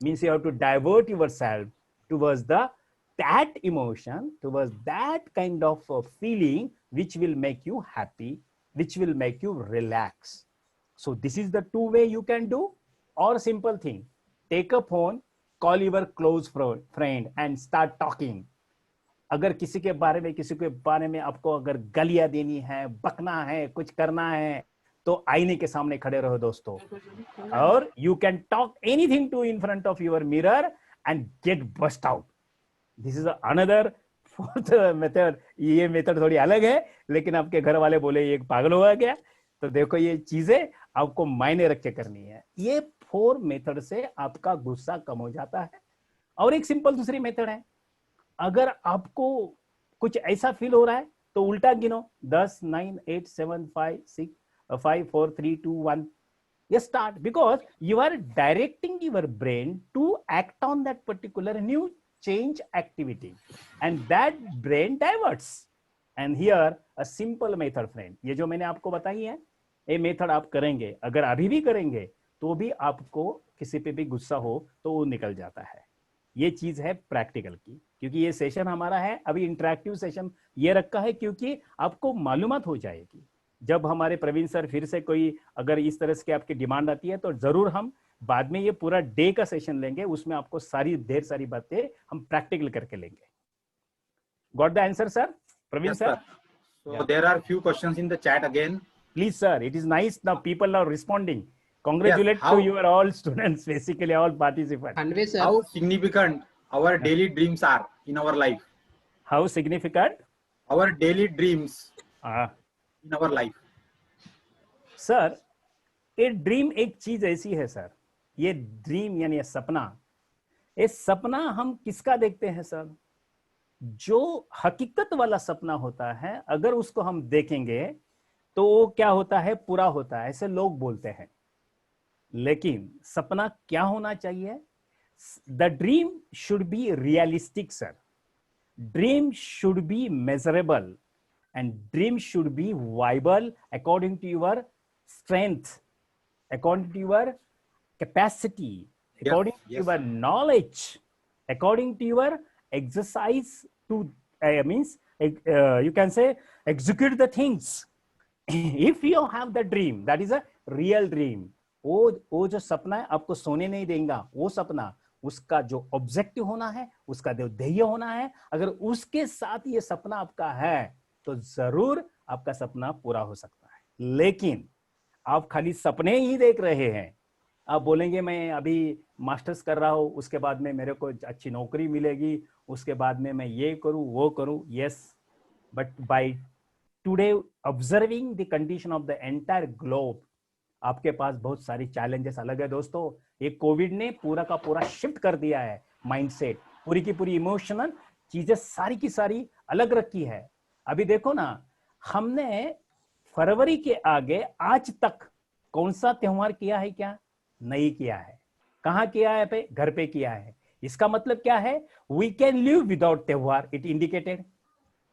means you have to divert yourself towards that emotion, towards that kind of feeling which will make you happy, which will make you relax. So this is the two way you can do. Or simple thing, take a phone, call your close friend and start talking. अगर किसी के बारे में आपको अगर गालियां देनी है, बकना है, कुछ करना है, तो आईने के सामने खड़े रहो दोस्तों, और you can talk anything to in front of your mirror and get burst out. This is another fourth method. ये मेथड थोड़ी अलग है, लेकिन आपके घर वाले बोले ये पागल हो गया, तो देखो ये चीजें आपको मायने रख के करनी है। ये 4 मेथड से आपका गुस्सा कम हो जाता है। और एक सिंपल दूसरी मेथड है, अगर आपको कुछ ऐसा फील हो रहा है तो उल्टा गिनो, 10 9 8 7 5 6 5 4 3 2 1. Yes, start, because you are directing your brain to act on that particular new change activity, and that brain diverts. And here a simple method, friend, ये जो मैंने आपको बताई है, ये मेथड आप करेंगे, अगर अभी भी करेंगे तो भी आपको किसी पे भी गुस्सा हो तो वो निकल जाता है। ये चीज है प्रैक्टिकल की, क्योंकि ये सेशन हमारा है अभी इंटरैक्टिव सेशन ये रखा है, क्योंकि आपको मालूमात हो जाएगी। जब हमारे प्रवीण सर फिर से कोई अगर इस तरह से आपकी डिमांड आती है तो जरूर हम बाद में ये पूरा डे का सेशन लेंगे, उसमें आपको ढेर सारी बातें हम प्रैक्टिकल करके लेंगे। Got the answer sir? Praveen sir, So there are few questions in the chat again. Please sir, it is nice now people are responding. Congratulate to your all students, basically all participants. Hanve sir, How significant our daily dreams are in our life? How significant? Our daily dreams in our life. Sir, ये dream एक चीज ऐसी है sir, ये dream यानी सपना, ये सपना हम किसका देखते हैं सर? जो हकीकत वाला सपना होता है, अगर उसको हम देखेंगे तो वो क्या होता है? पूरा होता है, ऐसे लोग बोलते हैं। लेकिन सपना क्या होना चाहिए? The dream should be realistic sir, dream should be measurable, and dream should be viable according to your strength, according to your capacity, according to your knowledge, according to your exercise to means you can say execute the things. If you have the dream, that is a real dream. वो जो सपना है आपको सोने नहीं देगा, वो सपना, उसका जो ऑब्जेक्टिव होना है, उसका जो ध्येय होना है, अगर उसके साथ ये सपना आपका है तो जरूर आपका सपना पूरा हो सकता है। लेकिन आप खाली सपने ही देख रहे हैं, आप बोलेंगे मैं अभी मास्टर्स कर रहा हूं, उसके बाद में मेरे को अच्छी नौकरी मिलेगी, उसके बाद में मैं ये करूं वो करूं। Yes, but by today observing the condition of the entire globe, आपके पास बहुत सारी चैलेंजेस अलग है दोस्तों। ये कोविड ने पूरा का पूरा शिफ्ट कर दिया है माइंडसेट, पूरी की पूरी इमोशनल चीजें सारी की सारी अलग रखी है। अभी देखो ना, हमने फरवरी के आगे आज तक कौन सा त्योहार किया है क्या? नहीं किया है। कहां किया है? पे घर पे किया है। इसका मतलब क्या है? वी कैन लिव विदाउट त्योहार, it indicated.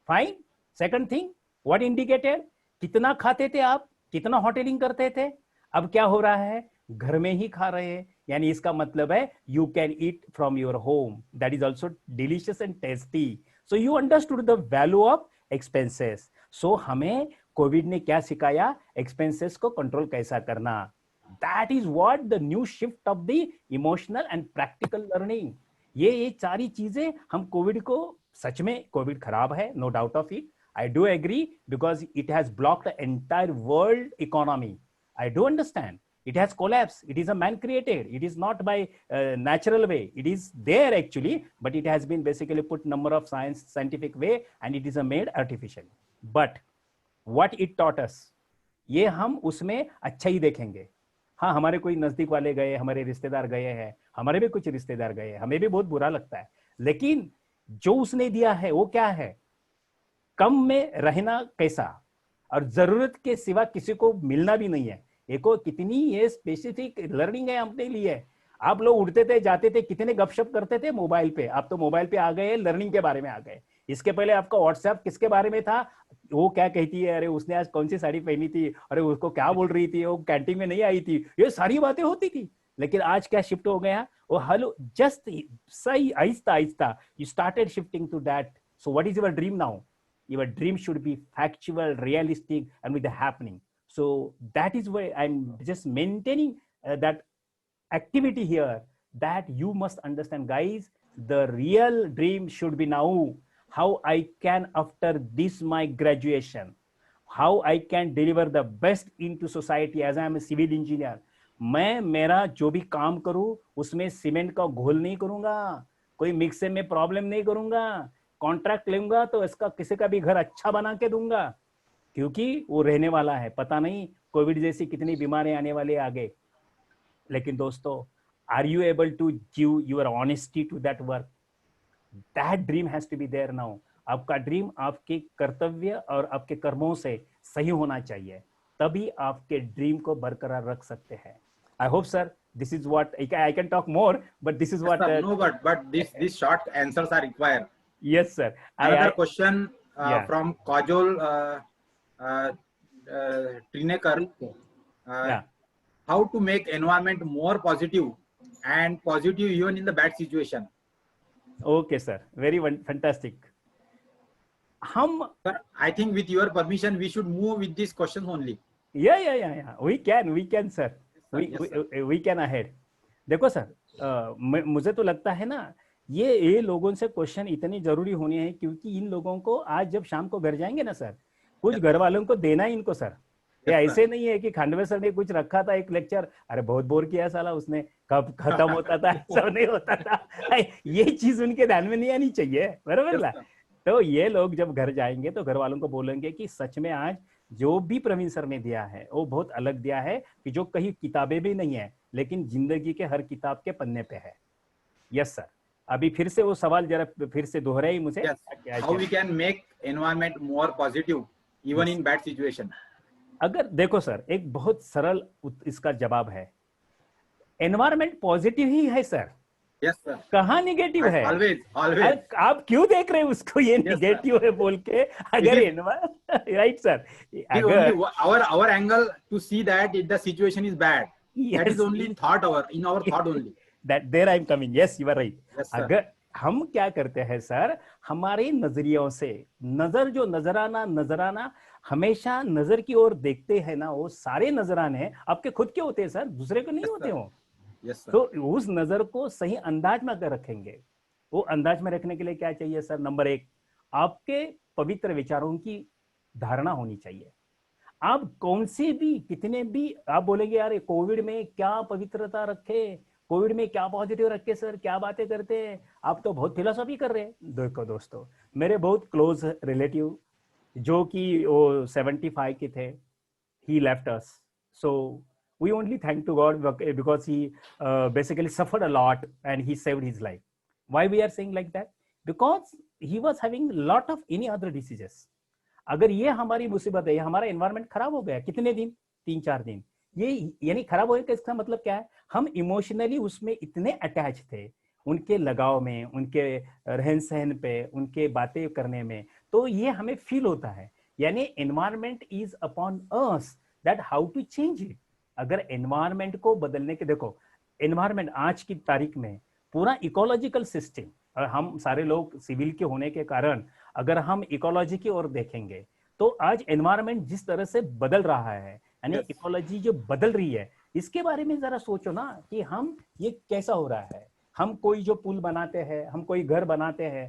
Fine. Second thing, what indicated? कितना खाते थे आप, कितना होटलिंग करते थे, अब क्या हो रहा है? घर में ही खा रहे हैं। यानी इसका मतलब है you can eat from your home, that is also delicious and tasty. So you understood the value of expenses. So हमें कोविड ने क्या सिखाया? एक्सपेंसेस को कंट्रोल कैसा करना। That is what the new shift of the emotional and practical learning. ये सारी चीजें हम कोविड को, सच में कोविड खराब है, no doubt of it, I do agree, because it has blocked the entire world economy. I do understand. It has collapsed. It is a man created. It is not by natural way. It is there actually, but it has been basically put number of scientific way, and it is a made artificially. But what it taught us, ये हम उसमें अच्छा ही देखेंगे। हाँ, हमारे कोई नजदीक वाले गए, हमारे रिश्तेदार गए हैं, हमारे भी कुछ रिश्तेदार गए, हमें भी बहुत बुरा लगता है, लेकिन जो उसने दिया है वो क्या है? कम में रहना कैसा, और जरूरत के सिवा किसी को मिलना भी नहीं है। देखो कितनी ये स्पेसिफिक लर्निंग है अपने लिए। आप लोग उठते थे जाते थे, कितने गपशप करते थे मोबाइल पे, आप तो मोबाइल पे आ गए, लर्निंग के बारे में आ गए। इसके पहले आपका व्हाट्सएप किसके बारे में था? वो क्या कहती है, अरे उसने आज कौन सी साड़ी पहनी थी, अरे उसको क्या बोल रही थी, वो कैंटीन में नहीं आई थी, ये सारी बातें होती थी। लेकिन आज क्या शिफ्ट हो गया? वो हेलो जस्ट सही आहिस्ता आहिस्ता you started shifting to that. So what is your dream now? Your dream should be factual, realistic, and with the happening. So that is why I'm just maintaining that activity here, that you must understand, guys, the real dream should be now how I can, after this my graduation, how I can deliver the best into society as I am a civil engineer. मैं मेरा जो भी काम करूं उसमें cement का घोल नहीं करूंगा, कोई मिक्सर में प्रॉब्लम नहीं करूंगा, कॉन्ट्रैक्ट लूंगा तो इसका किसी का भी घर अच्छा बना के दूंगा, क्योंकि वो रहने वाला है। पता नहीं कोविड जैसी कितनी बीमारियां आने वाली है आगे। लेकिन दोस्तों, are you able to give your honesty to that work? That dream has to be there now. आपका ड्रीम आपके कर्तव्य और आपके कर्मों से सही होना चाहिए, तभी आपके ड्रीम को बरकरार रख सकते हैं। I hope sir, this is what I can talk more, but this is Yes, what sir. No, but this short answers are required. Yes, sir. Another question yeah. from Kajol Trinekar. Yeah. How to make environment more positive and positive even in the bad situation? Okay, sir. Very fantastic. Sir, I think with your permission, we should move with these questions only. Yeah. We can, sir. We can ahead. देखो sir, मुझे तो लगता है ना, ये लोगों से question इतनी जरूरी होनी है, क्योंकि इन लोगों को आज जब शाम को घर जाएंगे ना सर, कुछ घर वालों को देना है इनको सर। ये ऐसे नहीं है कि खांडवे सर ने कुछ रखा था एक लेक्चर, अरे बहुत बोर किया साला उसने, कब खत्म होता था, सब नहीं होता था। ये चीज उनके ध्यान में नहीं आनी चाहिए, बराबर ना? तो ये लोग जब घर जाएंगे तो घर वालों को बोलेंगे कि सच में आज जो भी प्रवीण सर ने दिया है वो बहुत अलग दिया है, कि जो कहीं किताबें भी नहीं है लेकिन जिंदगी के हर किताब के पन्ने पे है। यस सर, अभी फिर से वो सवाल जरा फिर से दोहराई मुझे। How we can make environment more positive even in bad situation? अगर देखो सर, एक बहुत सरल इसका जवाब है, एनवायरमेंट पॉजिटिव ही है सर। Yes, sir. कहाँ निगेटिव है? Always. आप क्यों देख रहे हैं उसको ये निगेटिव है बोल के? अगर राइट सर, अगर our angle to see that if the situation is bad, that is only in our thought only. That there I am coming. Yes, you are right. Yes, sir. अगर हम क्या करते हैं सर, हमारे नजरियों से नजराना हमेशा नजर की ओर देखते हैं ना, वो सारे नजराने आपके खुद के होते हैं सर, दूसरे को नहीं होते हो। Yes, sir. तो उस नजर को सही अंदाज में अगर रखेंगे, वो अंदाज में रखने के लिए क्या चाहिए सर? नंबर एक, आपके पवित्र विचारों की धारणा होनी चाहिए। आप कौन से भी, कितने भी आप बोलेंगे यार कोविड में क्या पवित्रता रखे, कोविड में क्या पॉजिटिव रखे सर, क्या बातें करते हैं आप, तो बहुत फिलोसॉफी कर रहे हैं। देखो दोस्तों, मेरे बहुत क्लोज रिलेटिव जो कि वो 75 के थे, he left us, so we only thank to God because he basically suffered a lot and he saved his life. Why we are saying like that? Because he was having lot of any other diseases. अगर ये हमारी मुसीबत है, हमारा environment खराब हो गया, कितने दिन? 3-4 दिन। ये यानी खराब हो गया, इसका मतलब क्या है? हम इमोशनली उसमें इतने अटैच थे, उनके लगाव में, उनके रहन सहन पे, उनके बातें करने में, तो ये हमें फील होता है। यानी environment is upon us that how to change it. अगर एनवायरनमेंट को बदलने के, देखो एनवायरनमेंट आज की तारीख में पूरा इकोलॉजिकल सिस्टम, और हम सारे लोग सिविल के होने के कारण अगर हम इकोलॉजी की ओर देखेंगे तो आज एनवायरनमेंट जिस तरह से बदल रहा है, यानी इकोलॉजी जो बदल रही है, इसके बारे में जरा सोचो ना कि हम ये कैसा हो रहा है। हम कोई जो पुल बनाते हैं, हम कोई घर बनाते हैं,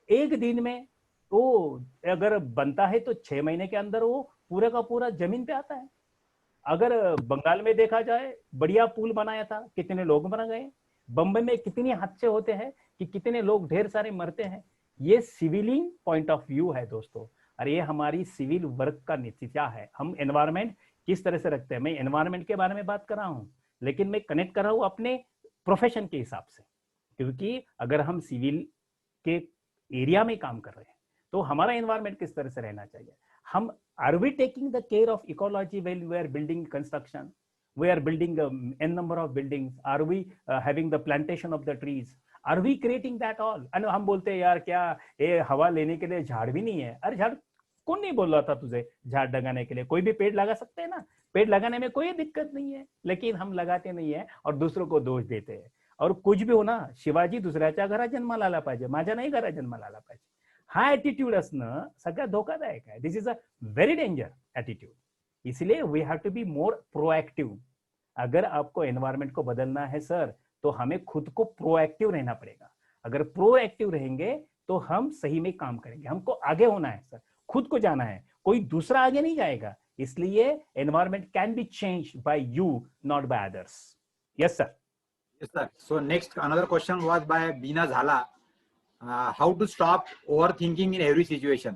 एक दिन में वो अगर बनता है तो 6 महीने के अंदर वो पूरे का पूरा जमीन पे आता है। अगर बंगाल में देखा जाए, बढ़िया पुल बनाया था, कितने लोग मर गए। बम्बई में कितने हादसे होते हैं कि कितने लोग ढेर सारे मरते हैं। ये सिविलिंग पॉइंट ऑफ व्यू है दोस्तों, और ये हमारी सिविल वर्क का नतीजा है। हम एनवायरनमेंट किस तरह से रखते हैं, मैं एनवायरनमेंट के बारे में बात कर रहा हूँ, लेकिन मैं कनेक्ट कर रहा हूँ अपने प्रोफेशन के हिसाब से, क्योंकि अगर हम सिविल के एरिया में काम कर रहे हैं तो हमारा एनवायरनमेंट किस तरह से रहना चाहिए। हम are we taking the care of ecology when we are building construction, we are building n number of buildings, are we having the plantation of the trees, are we creating that all? and हम बोलते हैं यार क्या ये हवा लेने के लिए झाड़ भी नहीं है। अरे झाड़ कौन नहीं बोल रहा था तुझे झाड़ लगाने के लिए? कोई भी पेड़ लगा सकते हैं ना, पेड़ लगाने में कोई दिक्कत नहीं है, लेकिन हम लगाते नहीं है और दूसरों को दोष देते हैं। और कुछ भी हो ना, शिवाजी दुसऱ्याच्या घरात जन्माला आला पाहिजे, माझ्या नाही घरात जन्माला आला पाहिजे, हा ऍटिट्यूड असणं सगळ्यात धोकादायक आहे। This is a very danger attitude. इसलिए we have to be more proactive. अगर आपको एनवायरनमेंट को बदलना है सर, तो हमें खुद को प्रोएक्टिव रहना पड़ेगा। अगर प्रोएक्टिव रहेंगे तो हम सही में काम करेंगे। हमको आगे होना है सर, खुद को जाना है, कोई दूसरा आगे नहीं जाएगा। इसलिए environment can be changed by you, not by others. Yes sir. Yes, sir. So next, another question was by Bina Zhala. How to stop overthinking in every situation?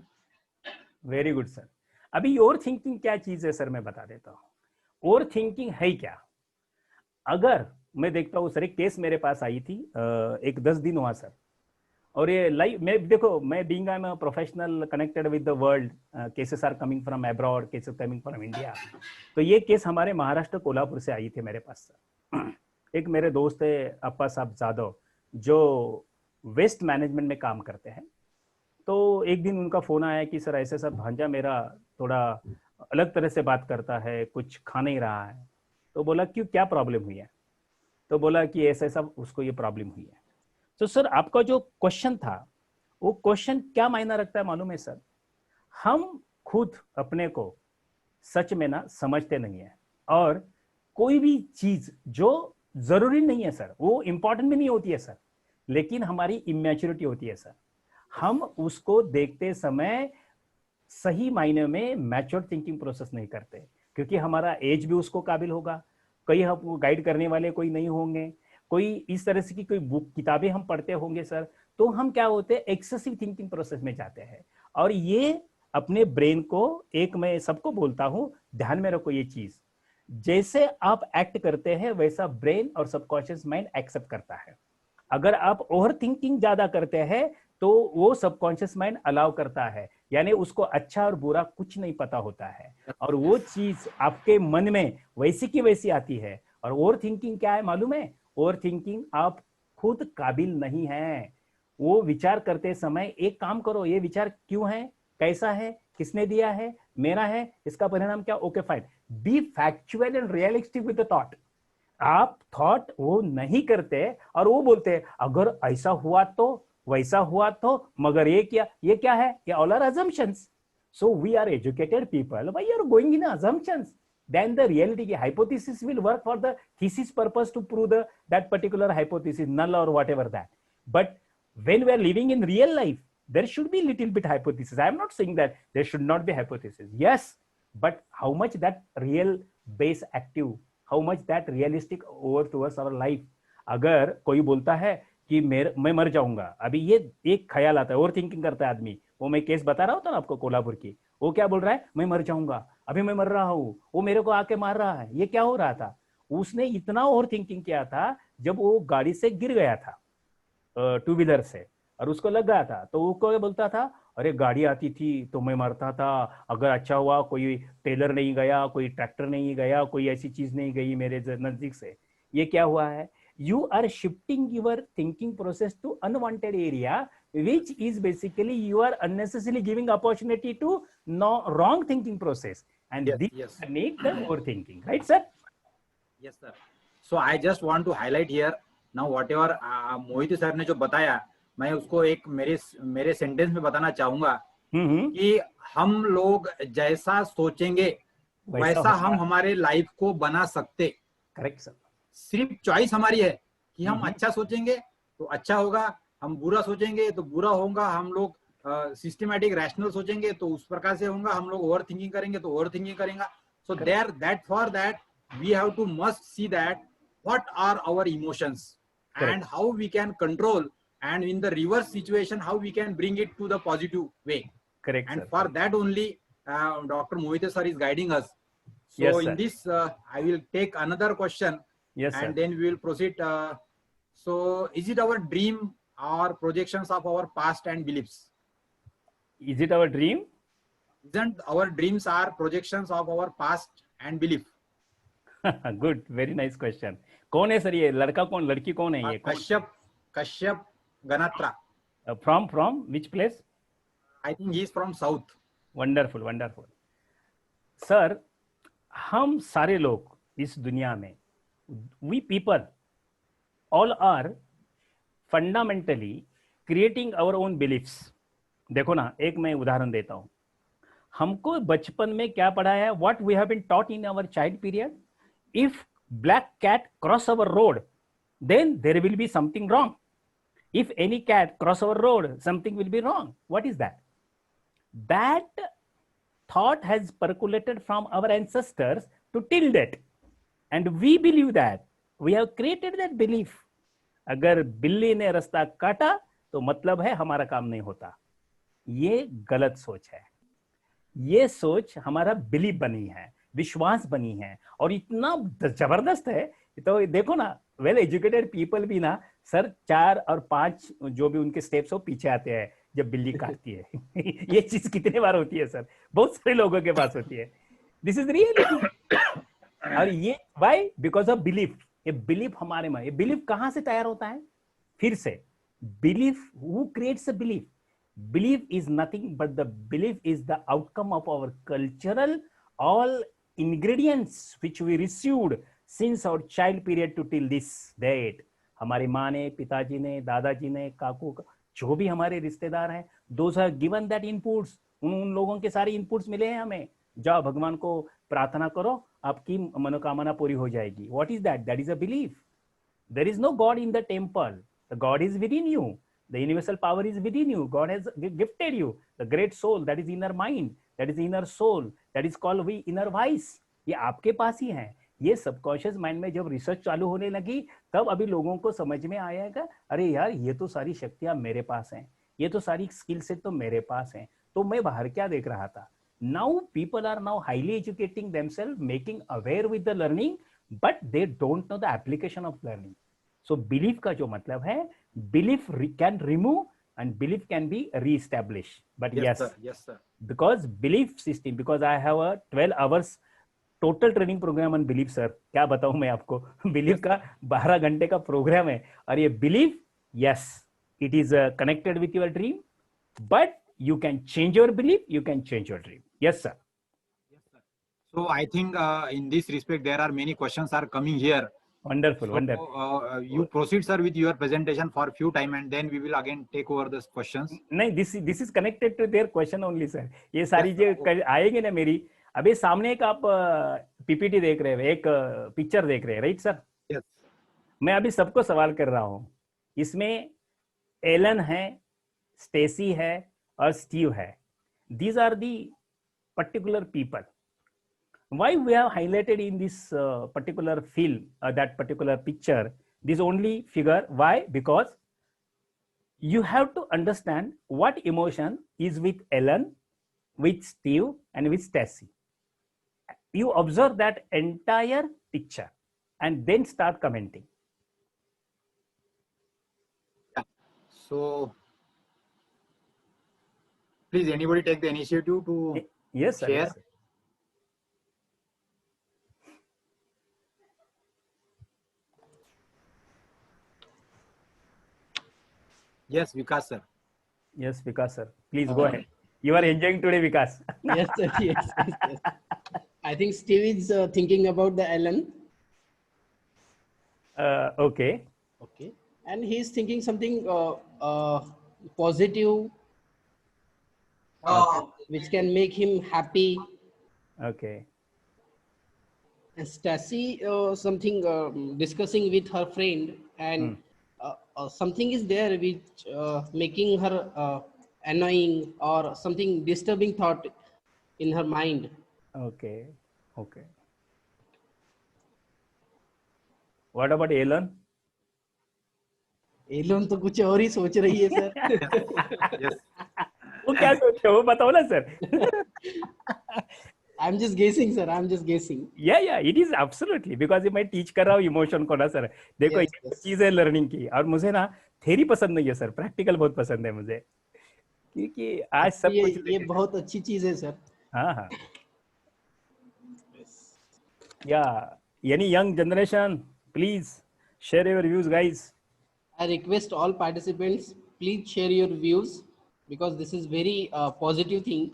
Very good sir. अभी over thinking क्या चीज है sir, मैं बता देता हूँ। Over thinking है क्या? अगर मैं देखता हूँ सर, एक केस मेरे पास आई थी, एक 10 दिन हुआ सर, और ये लाइव मैं देखो, मैं being I am professional connected with the world, cases are coming from abroad, cases coming from India. तो ये केस हमारे महाराष्ट्र कोल्हापुर से आई थी मेरे पास सर। एक मेरे दोस्त है अप्पा साहब जादव, जो वेस्ट मैनेजमेंट में काम करते हैं। तो एक दिन उनका फोन आया कि सर ऐसे सब भांजा मेरा थोड़ा अलग तरह से बात करता है, कुछ खा नहीं रहा है। तो बोला क्यों, क्या प्रॉब्लम हुई है? तो बोला कि ऐसा ऐसा उसको ये प्रॉब्लम हुई है। तो सर आपका जो क्वेश्चन था, वो क्वेश्चन क्या मायना रखता है मालूम है सर? हम खुद अपने को सच में ना समझते नहीं है, और कोई भी चीज जो जरूरी नहीं है सर, वो इंपॉर्टेंट भी नहीं होती है सर, लेकिन हमारी इमेच्योरिटी होती है सर। हम उसको देखते समय सही मायने में मैच्योर थिंकिंग प्रोसेस नहीं करते, क्योंकि हमारा एज भी उसको काबिल होगा, कहीं हम गाइड करने वाले कोई नहीं होंगे, कोई इस तरह से की कोई बुक किताबें हम पढ़ते होंगे सर, तो हम क्या होते हैं, एक्सेसिव थिंकिंग प्रोसेस में जाते हैं। और ये अपने ब्रेन को, एक मैं सबको बोलता हूँ ध्यान में रखो ये चीज, जैसे आप एक्ट करते हैं वैसा ब्रेन और सबकॉन्शियस माइंड एक्सेप्ट करता है। अगर आप ओवर थिंकिंग ज्यादा करते हैं तो वो सबकॉन्शियस माइंड अलाउ करता है, यानी उसको अच्छा और बुरा कुछ नहीं पता होता है, और वो चीज आपके मन में वैसी की वैसी आती है। और ओवर थिंकिंग क्या है मालूम है? ओवर थिंकिंग आप खुद काबिल नहीं है। वो विचार करते समय एक काम करो, ये विचार क्यों है, कैसा है, किसने दिया है, मेरा है, इसका परिणाम क्या, okay fine. Be factual and realistic with the thought. आप थॉट वो नहीं करते और वो बोलते हैं अगर ऐसा हुआ तो, वैसा हुआ तो, मगर ये क्या है, ये all are assumptions. So we are educated people, why you are going in assumptions? then the reality hypothesis will work for the thesis purpose to prove that particular hypothesis null or whatever that. But when we are living in real life, there should be little bit hypothesis. I am not saying that there should not be hypothesis. Yes, but how much that real base active, how much that realistic over towards our life. अगर कोई बोलता है कि मैं मर जाऊंगा, अभी ये एक ख्याल आता है, ओवर थिंकिंग करता है आदमी. वो मैं केस बता रहा होता ना आपको कोल्हापुर की, वो क्या बोल रहा है, मैं मर जाऊंगा, अभी मैं मर रहा हूँ, वो मेरे को आके मार रहा है. ये क्या हो रहा था? उसने इतना ओवर थिंकिंग किया था जब वो गाड़ी से गिर गया था, टू व्हीलर से, और उसको लग गया था. तो वो क्या बोलता था, अरे गाड़ी आती थी तो मैं मरता था, अगर अच्छा हुआ कोई टेलर नहीं गया, कोई ट्रैक्टर नहीं गया, कोई ऐसी चीज नहीं गई मेरे नजदीक से. ये क्या हुआ है? You are shifting your thinking process to unwanted area, which is basically you are unnecessarily giving opportunity to wrong thinking process, and this need the overthinking, right, sir? Yes, sir. So I just want to highlight here now whatever Mohit sir ने जो बताया, मैं उसको एक मेरे sentence में बताना चाहूंगा कि हम लोग जैसा सोचेंगे वैसा हम हमारे लाइफ को बना सकते. Correct sir. सिर्फ चॉइस हमारी है कि हम अच्छा सोचेंगे तो अच्छा होगा, हम बुरा सोचेंगे तो बुरा होगा, हम लोग सिस्टमैटिक रैशनल सोचेंगे तो उस प्रकार से होगा, हम लोग ओवर थिंकिंग करेंगे तो ओवर थिंकिंग करेंगे. So there that for that we have to must see that what are our emotions and how we can control, and in the reverse situation how we can bring it to the positive way. Correct, and sir. For that only Dr. Mohit sir is guiding us. So yes, in this I will take another question. Yes, and sir. then we will proceed. So is it our dream or projections of our past and beliefs? Is it our dream? Isn't our dreams are projections of our past and belief? Good, very nice question. कौन है sir ये लड़का, कौन लड़की, कौन है ये? Kashyap Ganatra. From which place? I think he is from south. Wonderful, wonderful. Sir, हम सारे लोग इस दुनिया में, we people all are fundamentally creating our own beliefs. देखो ना, एक मैं उदाहरण देता हूँ. हमको बचपन में क्या पढ़ाया है? What we have been taught in our child period? If black cat cross our road, then there will be something wrong. If any cat cross our road, something will be wrong. What is that? That thought has percolated from our ancestors to till date. And we believe that. We have created that belief. अगर बिल्ली ने रास्ता काटा तो मतलब है हमारा काम नहीं होता. ये गलत सोच है. ये सोच हमारा बिलीफ बनी है, विश्वास बनी है, और इतना जबरदस्त है. तो देखो ना, वेल एजुकेटेड पीपल भी ना सर 4 और 5 जो भी उनके स्टेप्स हो पीछे आते हैं जब बिल्ली काटती है. ये चीज कितने बार होती है सर? बहुत सारे लोगों के पास होती है. This is reality. और ये व्हाई? Because of belief. ये बिलीफ हमारे में, ये बिलीफ कहां से तैयार होता है? फिर से belief, who creates a belief? Belief is nothing but the belief is the outcome of our cultural all ingredients which we received since our child period to till this date. हमारी माँ ने, पिताजी ने, दादाजी ने, काकू, जो भी हमारे रिश्तेदार हैं, those are given that inputs. उन लोगों के सारे inputs मिले हैं हमें. जाओ भगवान को प्रार्थना करो, आपकी मनोकामना पूरी हो जाएगी. What is that? That is a belief. There is no God in the temple. The God is within you. The universal power is within you. God has gifted you the great soul, that is inner mind, that is inner soul, that is called we inner voice. ये आपके पास ही है. ये subconscious mind में जब research चालू होने लगी तब अभी लोगों को समझ में आएगा, अरे यार ये तो सारी शक्तियां मेरे पास हैं, ये तो सारी स्किल सेट तो मेरे पास हैं, तो मैं बाहर क्या देख रहा था. Now people are now highly educating themselves, making aware with the learning, but they don't know the application of learning. So belief का जो मतलब है, belief can remove and belief can be re-established. But yes, sir. Because belief system, because I have a 12 hours total training program on belief, sir. क्या बताऊं मैं आपको? belief का 12 घंटे का प्रोग्राम है, और ये belief, yes, it is connected with your dream, but you can change your belief, you can change your dream. Yes, sir. Yes, sir. So I think in this respect there are many questions are coming here. Wonderful, So, wonderful. You proceed, sir, with your presentation for a few time, and then we will again take over the questions. नहीं, this is connected to their question only, sir. ये सारी जो आएंगे ना मेरी, अभी सामने एक आप पीपीटी देख रहे हैं, एक पिक्चर देख रहे हैं, राइट सर? Yes. मैं अभी सबको सवाल कर रहा हूँ, इसमें एलन है, स्टेसी है और स्टीव है. These are the particular people. Why we have highlighted in this particular film, that particular picture, this only figure? Why? Because you have to understand what emotion is with Ellen, with Steve, and with Stacy. You observe that entire picture and then start commenting. So please, anybody take the initiative to Yes, sir. share. Yes, sir. Yes, Vikas sir. Yes, Vikas sir. Please go ahead. You are enjoying today, Vikas. Yes, sir. Yes, yes, yes. I think Steve is thinking about the Ellen. Okay. Okay. And he's thinking something positive, which can make him happy. Okay. And Stacy, something discussing with her friend, and something is there which making her annoying or something disturbing thought in her mind. Okay. Okay. What about Ellen? Ellen तो कुछ और ही सोच रही है sir. Yes. वो क्या सोच रहे हो, बताओ ना sir. I'm just guessing, sir. I'm just guessing. Yeah, it is absolutely, because मैं टीच कर रहा हूँ इमोशन को ना सर. देखो Yes, ये yes. चीज है लर्निंग की, और मुझे ना थेरी पसंद नहीं है सर, प्रैक्टिकल बहुत पसंद है मुझे, क्योंकि आज सब कुछ ये बहुत अच्छी चीज है सर. हाँ. Yeah, any young generation, please share your views, guys. I request all participants, please share your views because this is very positive thing.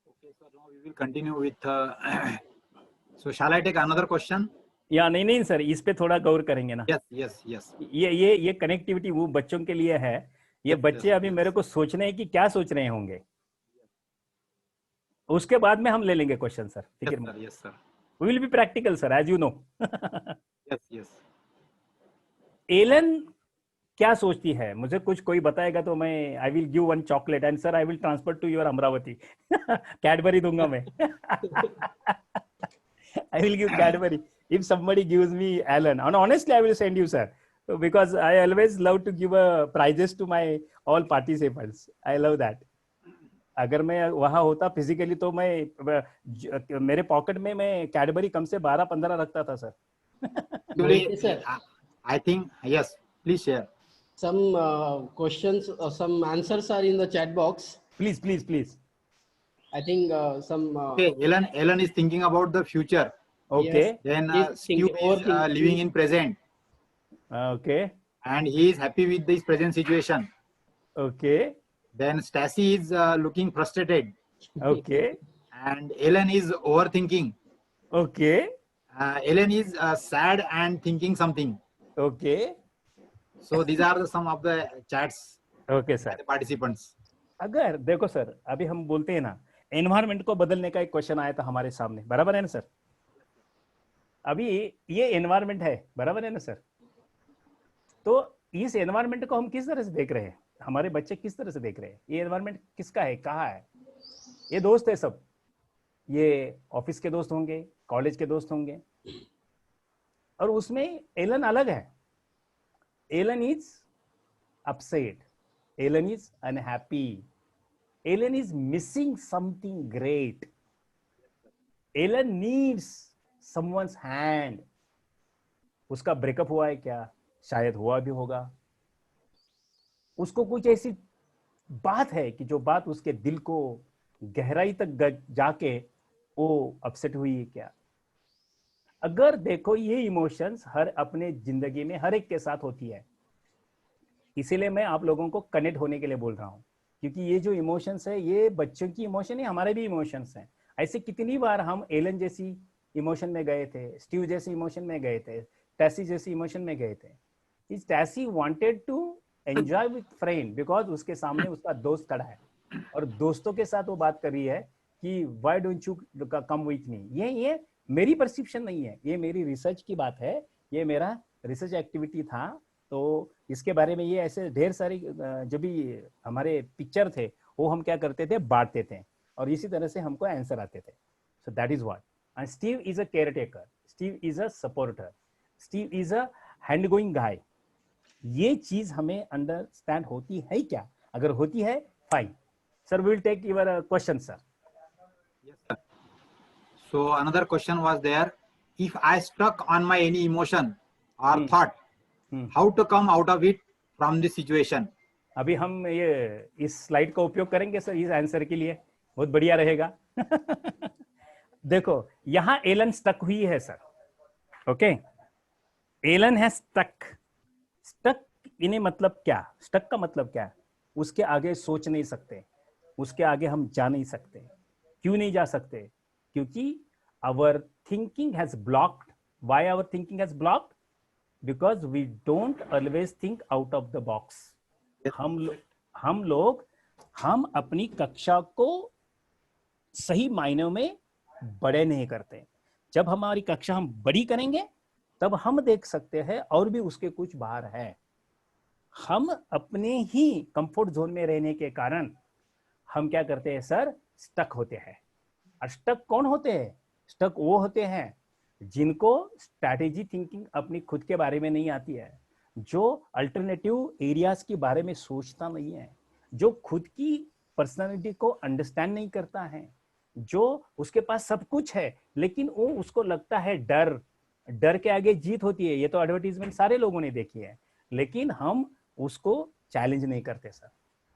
Okay, so now we will continue with. So shall I take another question? या नहीं sir, इस पे थोड़ा गौर करेंगे ना. Yes. ये connectivity वो बच्चों के लिए है. ये बच्चे अभी मेरे को सोचने हैं कि क्या सोच रहे होंगे, उसके बाद में हम ले लेंगे क्वेश्चन सर. फिक्र मत. Yes sir. We will be practical sir, as you know. Yes. Ellen क्या सोचती है, मुझे कुछ कोई बताएगा तो मैं I will give one chocolate and sir I will transfer to your Amravati. Cadbury दूंगा मैं. I will give Cadbury if somebody gives me Alan, and honestly I will send you sir, because I always love to give prizes to my all participants. I love that. अगर मैं वहां होता physically तो मैं मेरे pocket में मैं Cadbury कम से 12-15 रखता था sir. Sir, I think yes. Please share. some questions or some answers are in the chat box. Please. I think some. Okay, Ellen is thinking about the future. Okay. Yes. Then He's Steve is overthinking. living in present, Okay. and he is happy with this present situation. Okay. Then Stacy is looking frustrated, Okay. and Ellen is overthinking. Okay. Ellen is sad and thinking something. Okay. So these are some of the chats Okay by sir. the participants. अगर देखो sir, अभी हम बोलते हैं ना, environment को बदलने का एक क्वेश्चन आया था हमारे सामने, बराबर है ना सर? अभी ये एनवायरमेंट है, बराबर है ना सर? तो इस एनवायरमेंट को हम किस तरह से देख रहे हैं, हमारे बच्चे किस तरह से देख रहे हैं? ये एनवायरमेंट किसका है, कहाँ है? ये दोस्त है सब, ये ऑफिस के दोस्त होंगे, कॉलेज के दोस्त होंगे, और उसमें एलन अलग है. Ellen is upset, Ellen is unhappy, Ellen is missing something great, Ellen needs someone's hand. उसका ब्रेकअप हुआ है क्या, शायद हुआ भी होगा. उसको कुछ ऐसी बात है कि जो बात उसके दिल को गहराई तक जाके वो अपसेट हुई है क्या. अगर देखो ये इमोशंस हर अपने जिंदगी में हर एक के साथ होती है, इसीलिए मैं आप लोगों को कनेक्ट होने के लिए बोल रहा हूँ, क्योंकि ये जो इमोशंस है ये बच्चों की इमोशन है, हमारे भी इमोशंस हैं. ऐसे कितनी बार हम एलन जैसी इमोशन में गए थे, स्टीव जैसी इमोशन में गए थे, टैसी जैसी इमोशन में गए थे. Tessy wanted to enjoy with friend because उसके सामने उसका दोस्त खड़ा है और दोस्तों के साथ वो बात कर रही है कि why don't you come with me. ये मेरी परसेप्शन नहीं है, ये मेरी रिसर्च की बात है, ये मेरा रिसर्च एक्टिविटी था। तो इसके बारे में ये ऐसे ढेर सारी जो भी हमारे पिक्चर थे वो हम क्या करते थे, बांटते थे और इसी तरह से हमको आंसर आते थे। So that is what. And Steve is a caretaker, Steve is a supporter, Steve is a hand going guy. ये चीज हमें अंडरस्टैंड होती है क्या? अगर होती है fine sir, we will take your question sir. Yes, sir. So another question was there. If I stuck on my any emotion or thought, how to come out of it from this situation? अभी हम ये इस slide का उपयोग करेंगे sir इस answer के लिए, बहुत बढ़िया रहेगा। देखो यहां एलन स्टक हुई है सर। ओके, एलन है स्टक। स्टक इन्हें मतलब क्या? स्टक का मतलब क्या है? उसके आगे सोच नहीं सकते, उसके आगे हम जा नहीं सकते। क्यों नहीं जा सकते? क्योंकि our thinking has blocked. Why our thinking has blocked? Because we don't always think out of the box. हम लोग हम अपनी कक्षा को सही मायनों में बड़े नहीं करते। जब हमारी कक्षा हम बड़ी करेंगे तब हम देख सकते हैं और भी उसके कुछ बाहर है। हम अपने ही कंफर्ट जोन में रहने के कारण हम क्या करते हैं सर, स्टक होते हैं। और स्टक कौन होते हैं? स्टक वो होते हैं जिनको स्ट्रैटेजी थिंकिंग अपनी खुद के बारे में नहीं आती है, जो अल्टरनेटिव एरियाज के बारे में सोचता नहीं है, जो खुद की पर्सनालिटी को अंडरस्टैंड नहीं करता है, जो उसके पास सब कुछ है लेकिन वो उसको लगता है डर। डर के आगे जीत होती है। ये तो एडवर्टीजमेंट सारे लोगों ने देखी है, लेकिन हम उसको चैलेंज नहीं करते सर,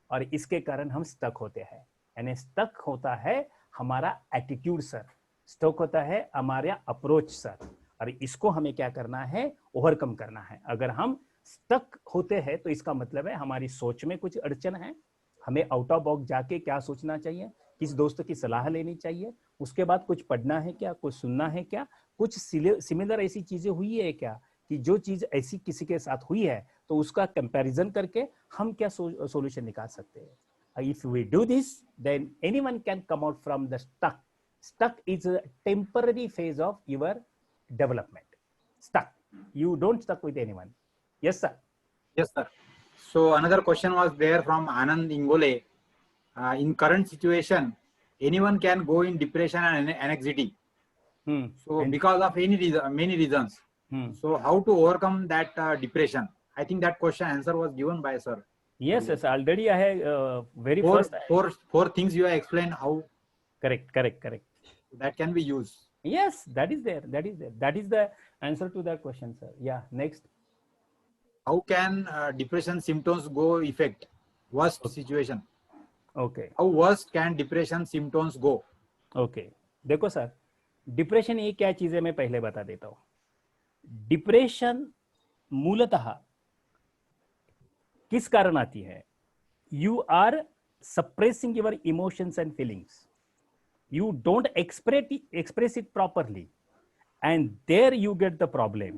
और इसके कारण हम स्टक होते हैं। यानी स्टक होता है हमारा एटीट्यूड सर, स्टक होता है हमारा अप्रोच सर, और इसको हमें क्या करना है, ओवरकम करना है। अगर हम स्टक होते हैं तो इसका मतलब है हमारी सोच में कुछ अड़चन है। हमें आउट ऑफ बॉक्स जाके क्या सोचना चाहिए, किस दोस्त की सलाह लेनी चाहिए, उसके बाद कुछ पढ़ना है क्या, कुछ सुनना है क्या, कुछ सिमिलर ऐसी चीजें हुई है क्या कि जो चीज ऐसी किसी के साथ हुई है तो उसका कंपैरिजन करके हम क्या सॉल्यूशन निकाल सकते हैं। If we do this then anyone can come out from the stuck. Stuck is a temporary phase of your development. Stuck. You don't stuck with anyone. Yes, sir. Yes, sir. So another question was there from Anand Ingole. In current situation, anyone can go in depression and anxiety. So because of many reasons. So how to overcome that depression? I think that question answer was given by sir. Yes, yes. Already I have very first. Four things you have explained how. Correct. That can be used. Yes, that is there. That is the answer to that question, sir. Yeah. Next. How can depression symptoms go affect worst situation? Okay. How worst can depression symptoms go? Okay. देखो sir, depression ये क्या चीज है मैं पहले बता देता हूँ। डिप्रेशन मूलतः किस कारण आती है? You are suppressing your emotions and feelings. You don't express it properly, and there you get the problem.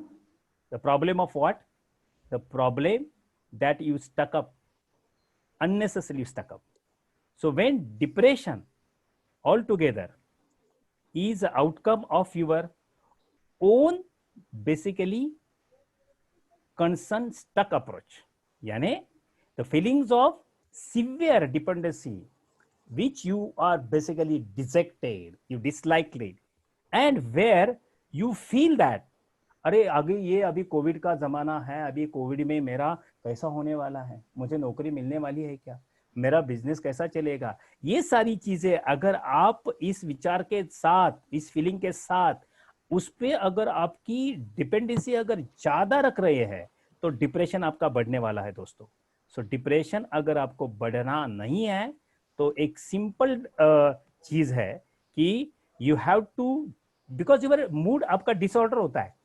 The problem of what? The problem that you stuck up, unnecessarily stuck up. So when depression altogether is the outcome of your own basically concern stuck approach, yani the feelings of severe dependency which you are basically dejected, you dislike it, and where you feel that अरे आगे ये अभी Covid का जमाना है, अभी Covid में मेरा कैसा होने वाला है, मुझे नौकरी मिलने वाली है क्या, मेरा बिजनेस कैसा चलेगा, ये सारी चीजें अगर आप इस विचार के साथ, इस फीलिंग के साथ, उस पे अगर आपकी डिपेंडेंसी अगर ज्यादा रख रहे हैं तो डिप्रेशन आपका बढ़ने वाला है दोस्तों. सो डिप्रेशन अगर आपको बढ़ना नहीं है तो एक सिंपल चीज है कि you have to, because your mood आपका डिसऑर्डर होता है,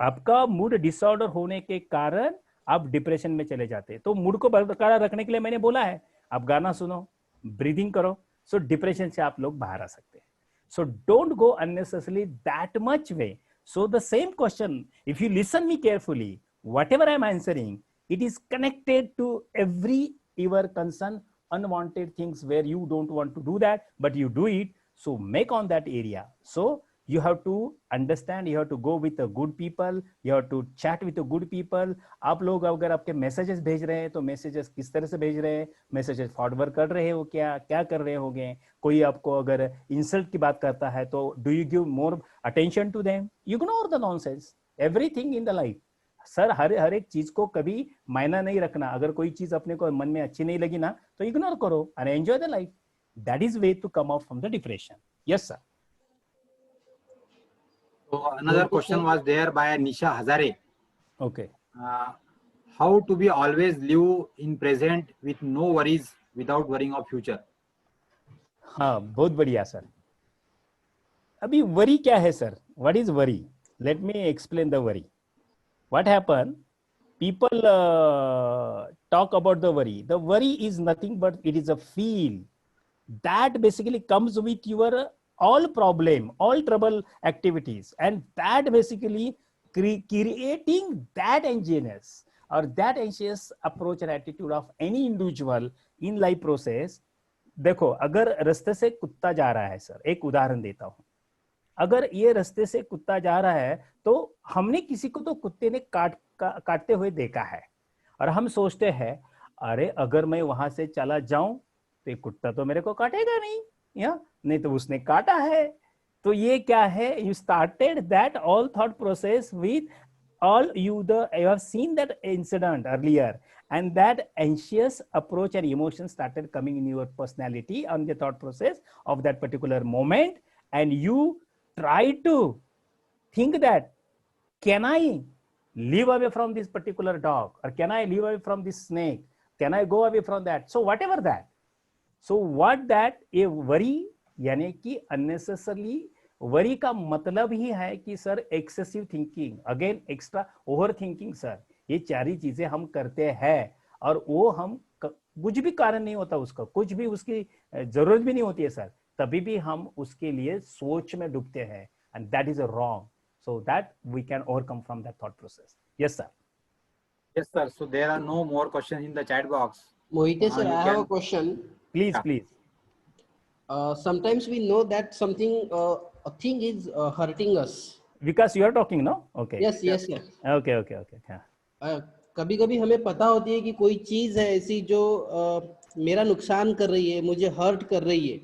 आपका मूड डिसऑर्डर होने के कारण आप डिप्रेशन में चले जाते हैं. तो मूड को बरकरार रखने के लिए मैंने बोला है आप गाना सुनो, ब्रीदिंग करो, सो डिप्रेशन से आप लोग बाहर आ सकते हैं. So don't go unnecessarily that much way. So the same question, if you listen me carefully, whatever I am answering, it is connected to every your concern, unwanted things where you don't want to do that, but you do it. So make on that area. So you have to understand, you have to go with the good people, you have to chat with the good people. आप लोग अगर आपके messages भेज रहे हैं तो messages किस तरह से भेज रहे हैं, मैसेजेस फॉरवर्ड कर रहे हो, क्या क्या कर रहे होगे. कोई आपको अगर इंसल्ट की बात करता है तो do you give more attention to them, ignore the nonsense. Everything in the life sir, हर एक चीज को कभी मायना नहीं रखना. अगर कोई चीज अपने को मन में अच्छी नहीं लगी ना तो इग्नोर करो and enjoy the life. That is way to come out from the depression. Yes, sir. So another question was there by Nisha Hazare. Okay. How to be always live in present with no worries without worrying of future? हाँ, बहुत बढ़िया sir. अभी worry क्या है sir? What is worry? Let me explain the worry. What happened? People talk about the worry. The worry is nothing but it is a feel that basically comes with your all problem, all trouble activities, and that basically creating that anxiousness or that anxious approach and attitude of any individual in life process. देखो, अगर रास्ते से कुत्ता जा रहा है sir, एक उदाहरण देता हूं. अगर ये रास्ते से कुत्ता जा रहा है तो हमने किसी को तो कुत्ते ने काटते हुए देखा है और हम सोचते हैं अरे अगर मैं वहां से चला जाऊं तो ये कुत्ता तो मेरे को काटेगा नहीं, या नहीं तो उसने काटा है. तो ये क्या है, you started that all thought process with all you have seen that incident earlier, and that anxious approach and emotion started coming in your personality on the thought process of that particular moment, and you try to think that can I live away from this particular dog, or can I live away from this snake, can I go away from that. So whatever that, so what that a worry यानी कि unnecessarily worry का मतलब ही है कि sir excessive thinking, again extra over thinking. Sir ये चार चीजें हम करते हैं और वो हम कुछ भी कारण नहीं होता उसका, कुछ भी उसकी जरूरत भी नहीं होती है सर, तभी भी हम उसके लिए सोच में डूबते हैं, and that is wrong. So that we can overcome from that thought process. Yes sir. Yes, sir. So there are no more questions in the chat box. Mohite sir, You I have a can- question. Please, Yeah. please. Sometimes we know that something, a thing is hurting us. Because you are talking, no? Okay. Yes, yes, sir. Okay, okay, okay. हाँ. कभी कभी हमें पता होती है कि कोई चीज है ऐसी जो मेरा नुकसान कर रही है, मुझे हर्ट कर रही है,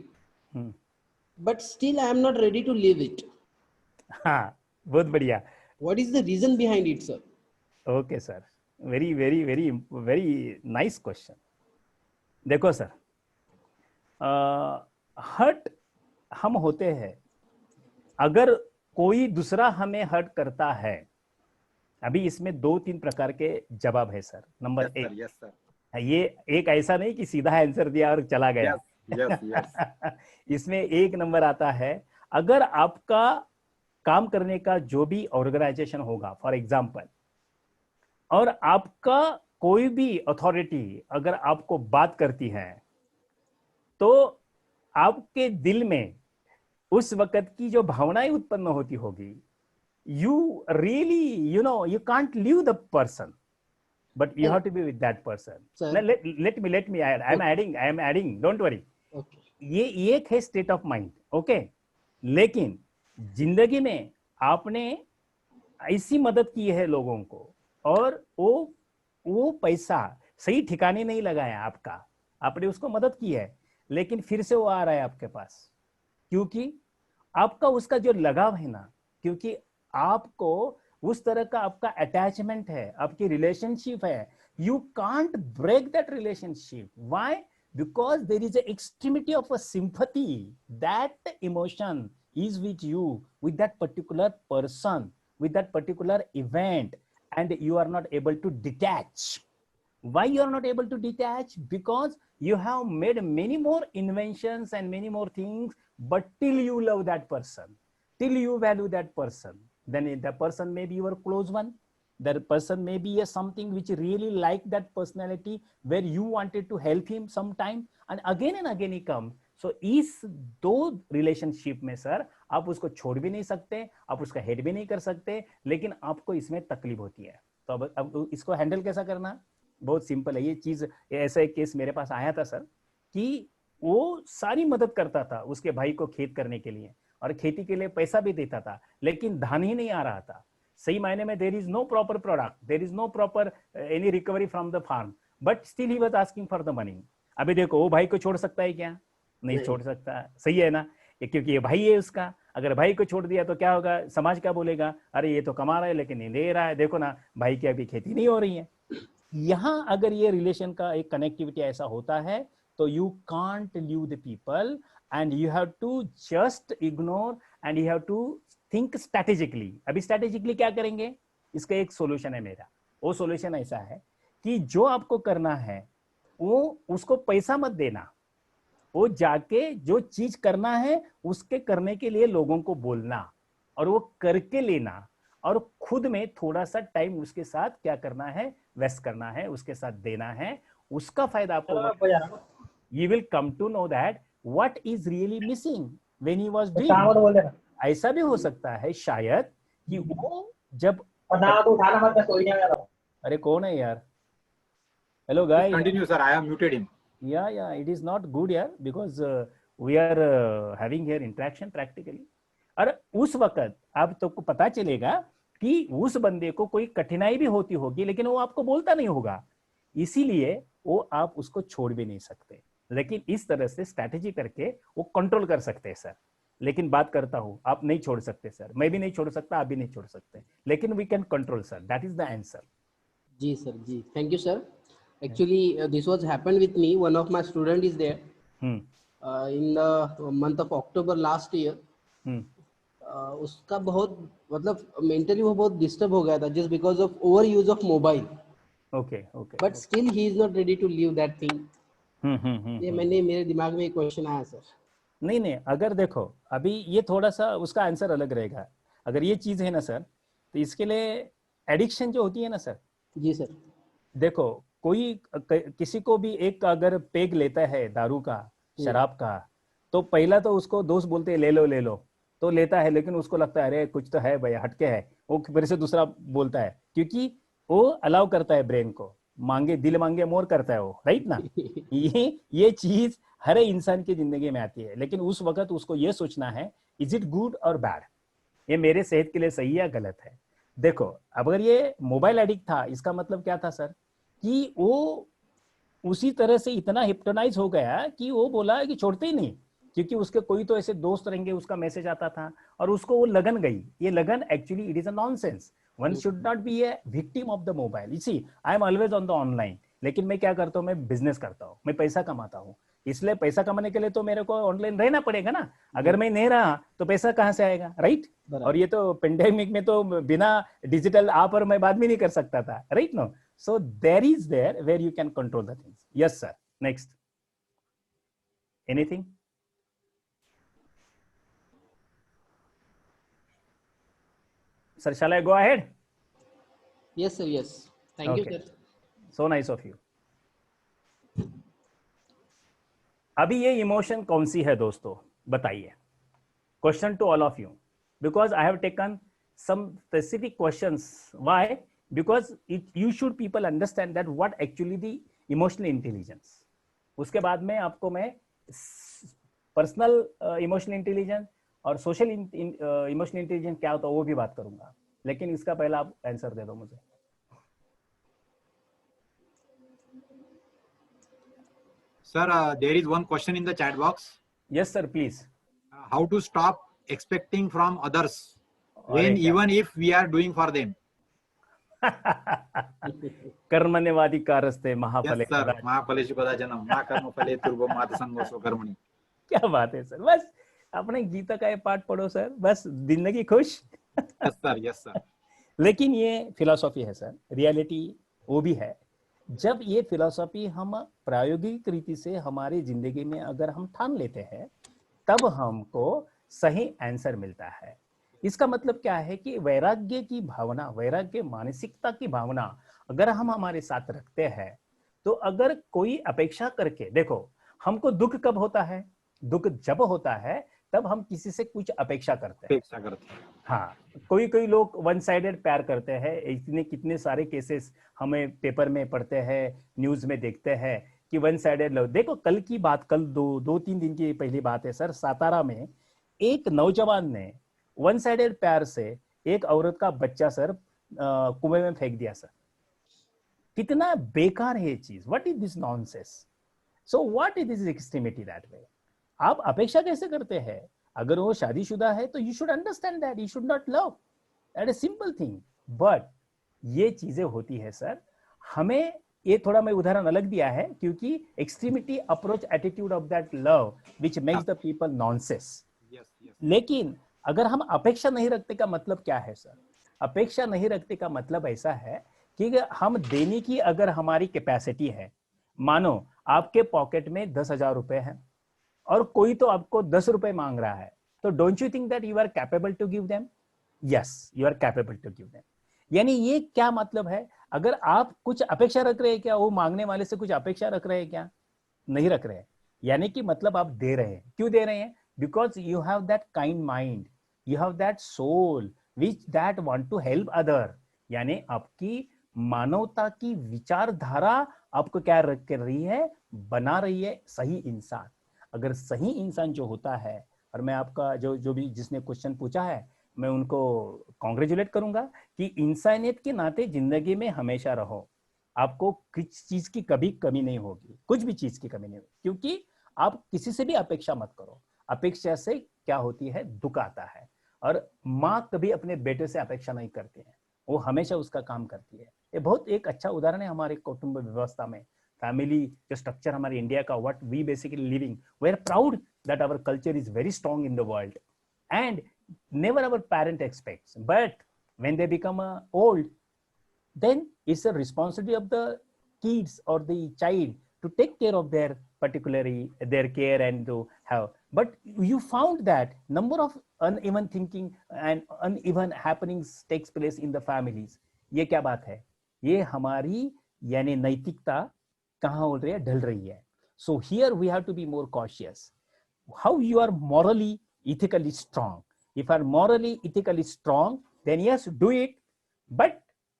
but still I am not ready to live it. हाँ, बहुत बढ़िया. What is the reason behind it sir? Okay sir, very very very very nice question. देखो सर, हर्ट हम होते हैं अगर कोई दूसरा हमें हर्ट करता है. अभी इसमें 2-3 प्रकार के जवाब है सर. Number Yes, sir. एक, Yes, sir. ये एक ऐसा नहीं कि सीधा आंसर दिया और चला गया. Yes, yes. इसमें एक नंबर आता है, अगर आपका काम करने का जो भी ऑर्गेनाइजेशन होगा, फॉर एग्जांपल, और आपका कोई भी अथॉरिटी अगर आपको बात करती है तो आपके दिल में उस वक्त की जो भावनाएं उत्पन्न होती होगी, you really, you know, you can't leave the person, but you have to be with that person. Sir. Now, let me add. I am adding. Don't worry. Okay. ये एक है स्टेट ऑफ माइंड. ओके, लेकिन जिंदगी में आपने ऐसी मदद की है लोगों को और वो पैसा सही ठिकाने नहीं लगाया आपका, आपने उसको मदद की है, लेकिन फिर से वो आ रहा है आपके पास क्योंकि आपका उसका जो लगाव है ना, क्योंकि आपको उस तरह का आपका अटैचमेंट है, आपकी रिलेशनशिप है. You can't break that relationship. Why? Because there is a extremity of a sympathy. That emotion is with you, with that particular person, with that particular event, and you are not able to detach. Why you are not able to detach? Because you have made many more inventions and many more things, but till you love that person, till you value that person, then the person may be your close one. That person may be something which really like that personality where you wanted to help him sometime, and again he comes. So इस दो relationship में sir आप उसको छोड़ भी नहीं सकते, आप उसका हेड भी नहीं कर सकते, लेकिन आपको इसमें तकलीफ होती है. तो अब इसको हैंडल कैसा करना, बहुत सिंपल है ये चीज। ऐसा एक केस मेरे पास आया था सर कि वो सारी मदद करता था उसके भाई को खेत करने के लिए, और खेती के लिए पैसा भी देता था, लेकिन धान ही नहीं आ रहा था सही मायने में। There is no proper product, there is no proper any recovery from the farm, but still he was asking for the money. अभी देखो वो भाई को छोड़ सकता है क्या? नहीं छोड़ सकता, सही है ना, क्योंकि ये भाई है उसका। अगर भाई को छोड़ दिया तो क्या होगा, समाज क्या बोलेगा, अरे ये तो कमा रहा है लेकिन नहीं दे रहा है, देखो ना भाई की अभी खेती नहीं हो रही है। यहाँ अगर ये रिलेशन का एक कनेक्टिविटी ऐसा होता है तो you can't leave the people and you have to just ignore and you have to think strategically. अभी स्ट्रेटेजिकली क्या करेंगे, इसका एक सॉल्यूशन है मेरा। वो सॉल्यूशन ऐसा है कि जो आपको करना है वो उसको पैसा मत देना, वो जाके जो चीज करना है उसके करने के लिए लोगों को बोलना और वो करके लेना, और खुद में थोड़ा सा टाइम उसके साथ क्या करना है, वेस्ट करना है, उसके साथ देना है। उसका फायदा आपको, you will come to know that what is really missing when he was doing। ऐसा भी हो सकता है शायद कि वो जब, अरे कौन है यार, hello guys, Continue, sir. I have muted him. yeah it is not good यार, because we are having here interaction practically। और उस वक्त आप तो को पता चलेगा कि उस बंदे को कोई कठिनाई भी होती होगी, लेकिन वो आपको बोलता नहीं होगा, इसीलिए वो आप उसको छोड़ भी नहीं सकते। लेकिन इस तरह से स्ट्रैटेजी करके वो कंट्रोल कर सकते हैं सर। लेकिन बात करता हूं, आप नहीं छोड़ सकते सर, मैं भी नहीं छोड़ सकता, आप भी नहीं छोड़ सकते, लेकिन we can control sir, that is the answer. जी सर, जी, thank you sir. Actually, this was happened with me. One of my student is there in the month of October last year. उसका बहुत मतलब mentally वो बहुत disturb हो गया था just because of over use of mobile. Okay. But still he is not ready to leave that thing. ये मैंने मेरे दिमाग में एक क्वेश्चन आया सर। नहीं, अगर देखो अभी ये थोड़ा सा उसका आंसर अलग रहेगा। अगर ये चीज है ना सर, तो इसके लिए एडिक्शन जो होती है ना सर। जी सर। देखो कोई किसी को भी एक अगर पेग लेता है दारू का, शराब का, तो पहला तो उसको दोस्त बोलते हैं ले लो, तो लेता है, लेकिन उसको लगता है अरे कुछ तो है भैया, हटके है, वो फिर से दूसरा बोलता है, क्योंकि वो अलाउ करता है ब्रेन को, मांगे दिल मांगे मोर करता है वो, राइट ना। ये चीज हर इंसान की जिंदगी में आती है, लेकिन उस वक्त उसको ये सोचना है इज इट गुड और बैड, ये मेरे सेहत के लिए सही या गलत है। देखो अगर ये मोबाइल एडिक्ट था, इसका मतलब क्या था सर कि वो उसी तरह से इतना हिप्नोटाइज हो गया कि वो बोला कि छोड़ते ही नहीं, क्योंकि उसके कोई तो ऐसे दोस्त रहेंगे, उसका मैसेज आता था और उसको वो लगन गई। ये लगन actually it is a nonsense. One should not be a victim of the mobile. इसी I am always on the online, लेकिन मैं क्या करता हूँ, मैं बिजनेस करता हूँ, मैं पैसा कमाता हूँ, इसलिए पैसा कमाने के लिए तो मेरे को ऑनलाइन रहना पड़ेगा ना। अगर मैं नहीं रहा तो पैसा कहाँ से आएगा, राइट। और ये तो पेंडेमिक में तो बिना डिजिटल आप और मैं बात भी नहीं कर सकता था, right no. So there is there where you can control the things. Yes sir, next anything. Sir, shall I go ahead? Yes sir, yes, thank you sir. So nice of you. अभी ये emotion कौन सी है दोस्तों, बताइए। Question to all of you, because I have taken some specific questions. Why? Because you should people understand that what actually the emotional intelligence. उसके बाद में आपको मैं पर्सनल इमोशनल इंटेलिजेंस और सोशल इमोशनल इंटेलिजेंस क्या होता है वो भी बात करूंगा, लेकिन इसका पहला आप आंसर दे दो मुझे। Sir, there is one question in the chat box. Yes sir, please. How to stop expecting from others when even if we are doing for them? कर्मण्यवादी कारस्ते महाफले। Yes sir, महाफलेषु कदाचन मा कर्मफले तुर्भमात् संगोऽसो कर्मणि। क्या बात है सर, बस अपने गीता का ये पाठ पढ़ो सर, बस जिंदगी खुश। Yes sir, yes sir. लेकिन ये फिलॉसफी है सर, रियलिटी वो भी है। जब ये फिलॉसफी हम प्रायोगिक रीति से हमारी जिंदगी में अगर हम ठान लेते हैं, तब हमको सही आंसर मिलता है। इसका मतलब क्या है कि वैराग्य की भावना, वैराग्य मानसिकता की भावना अगर हम हमारे साथ रखते हैं, तो अगर कोई अपेक्षा करके, देखो हमको दुख कब होता है, दुख जब होता है तब हम किसी से कुछ अपेक्षा करते हैं। अपेक्षा करते हैं। हाँ, कोई कोई लोग वन साइडेड प्यार करते हैं। इतने कितने सारे केसेस हमें पेपर में पढ़ते हैं, न्यूज में देखते हैं कि वन साइडेड लव। देखो कल की बात, कल दो तीन दिन की पहली बात है सर, सातारा में एक नौजवान ने वन साइडेड प्यार से एक औरत का बच्चा सर कुएं में फेंक दिया सर। कितना बेकार है ये चीज, what is this nonsense. So what is this extremity that way. आप अपेक्षा कैसे करते हैं? अगर वो शादीशुदा है तो you should understand that, you should not love, that is simple thing. But ये चीजें होती है सर, हमें ये थोड़ा मैं उदाहरण अलग दिया है क्योंकि extremity approach attitude of that love which makes the people nonsense. लेकिन अगर हम अपेक्षा नहीं रखते का मतलब क्या है सर? अपेक्षा नहीं रखते का मतलब ऐसा है कि हम देने की अगर हमारी कैपेसिटी है, मानो आपके पॉकेट में 10,000 रुपए है और कोई तो आपको 10 रुपए मांग रहा है, तो don't you think that you are capable to give them? Yes, you are capable to give them. यानी ये क्या मतलब है? अगर आप कुछ अपेक्षा रख रहे हैं क्या, वो मांगने वाले से कुछ अपेक्षा रख रहे हैं क्या? नहीं रख रहे हैं। यानी कि मतलब आप दे रहे हैं। क्यों दे रहे हैं? Because you have that kind mind, you have that soul which that want to help other. यानी आपकी मानवता की विचारधारा आपको क्या कर रही है? बना रही है सही इंसान। अगर सही इंसान जो होता है, और मैं आपका जो भी जिसने क्वेश्चन पूछा है, मैं उनको कॉन्ग्रेचुलेट करूंगा कि इंसानियत के नाते जिंदगी में हमेशा रहो। आपको किस चीज की कभी कमी नहीं होगी, कुछ भी चीज की कमी नहीं होगी, क्योंकि आप किसी से भी अपेक्षा मत करो। अपेक्षा से क्या होती है? दुख आता है। और माँ कभी अपने बेटे से अपेक्षा नहीं करती है, वो हमेशा उसका काम करती है। ये बहुत एक अच्छा उदाहरण है हमारे कुटुंब व्यवस्था में। फैमिली जो स्ट्रक्चर हमारे इंडिया का, what we basically living, we are proud that our culture is very strong in the world and never our parent expects, but when they become old, then it's a responsibility of the kids or the child to take care of their particularly their care and to have. But you found that number of uneven thinking and uneven happenings takes place in the families. ये क्या बात है? ये हमारी यानी नैतिकता कहाँ हो रही है? ढल रही है। So here we have to be more cautious. How you are morally, ethically strong. If you are morally, ethically strong, then yes, do it. But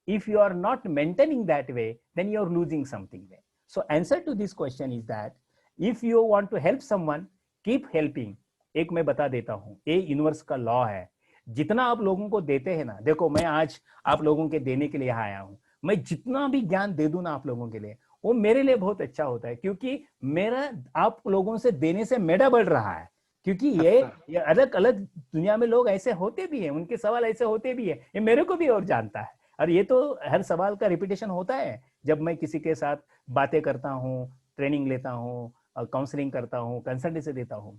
if you are not maintaining that way, then you are losing something there. So answer to this question is that if you want to help someone, keep helping. एक मैं बता देता हूँ, ये universe का law है। जितना आप लोगों को देते हैं ना, देखो मैं आज आप लोगों के देने के लिए आया हूँ। मैं जितना भी ज्ञान दे दूं ना आप लोगों के लिए, वो मेरे लिए बहुत अच्छा होता है, क्योंकि मेरा आप लोगों से देने से मेरा बढ़ रहा है। क्योंकि ये अलग अलग दुनिया में लोग ऐसे होते भी हैं, उनके सवाल ऐसे होते भी हैं, ये मेरे को भी और जानता है। और ये तो हर सवाल का रिपीटेशन होता है जब मैं किसी के साथ बातें करता हूँ, ट्रेनिंग लेता हूँ, काउंसलिंग करता हूँ, कंसल्टेंसी देता हूँ।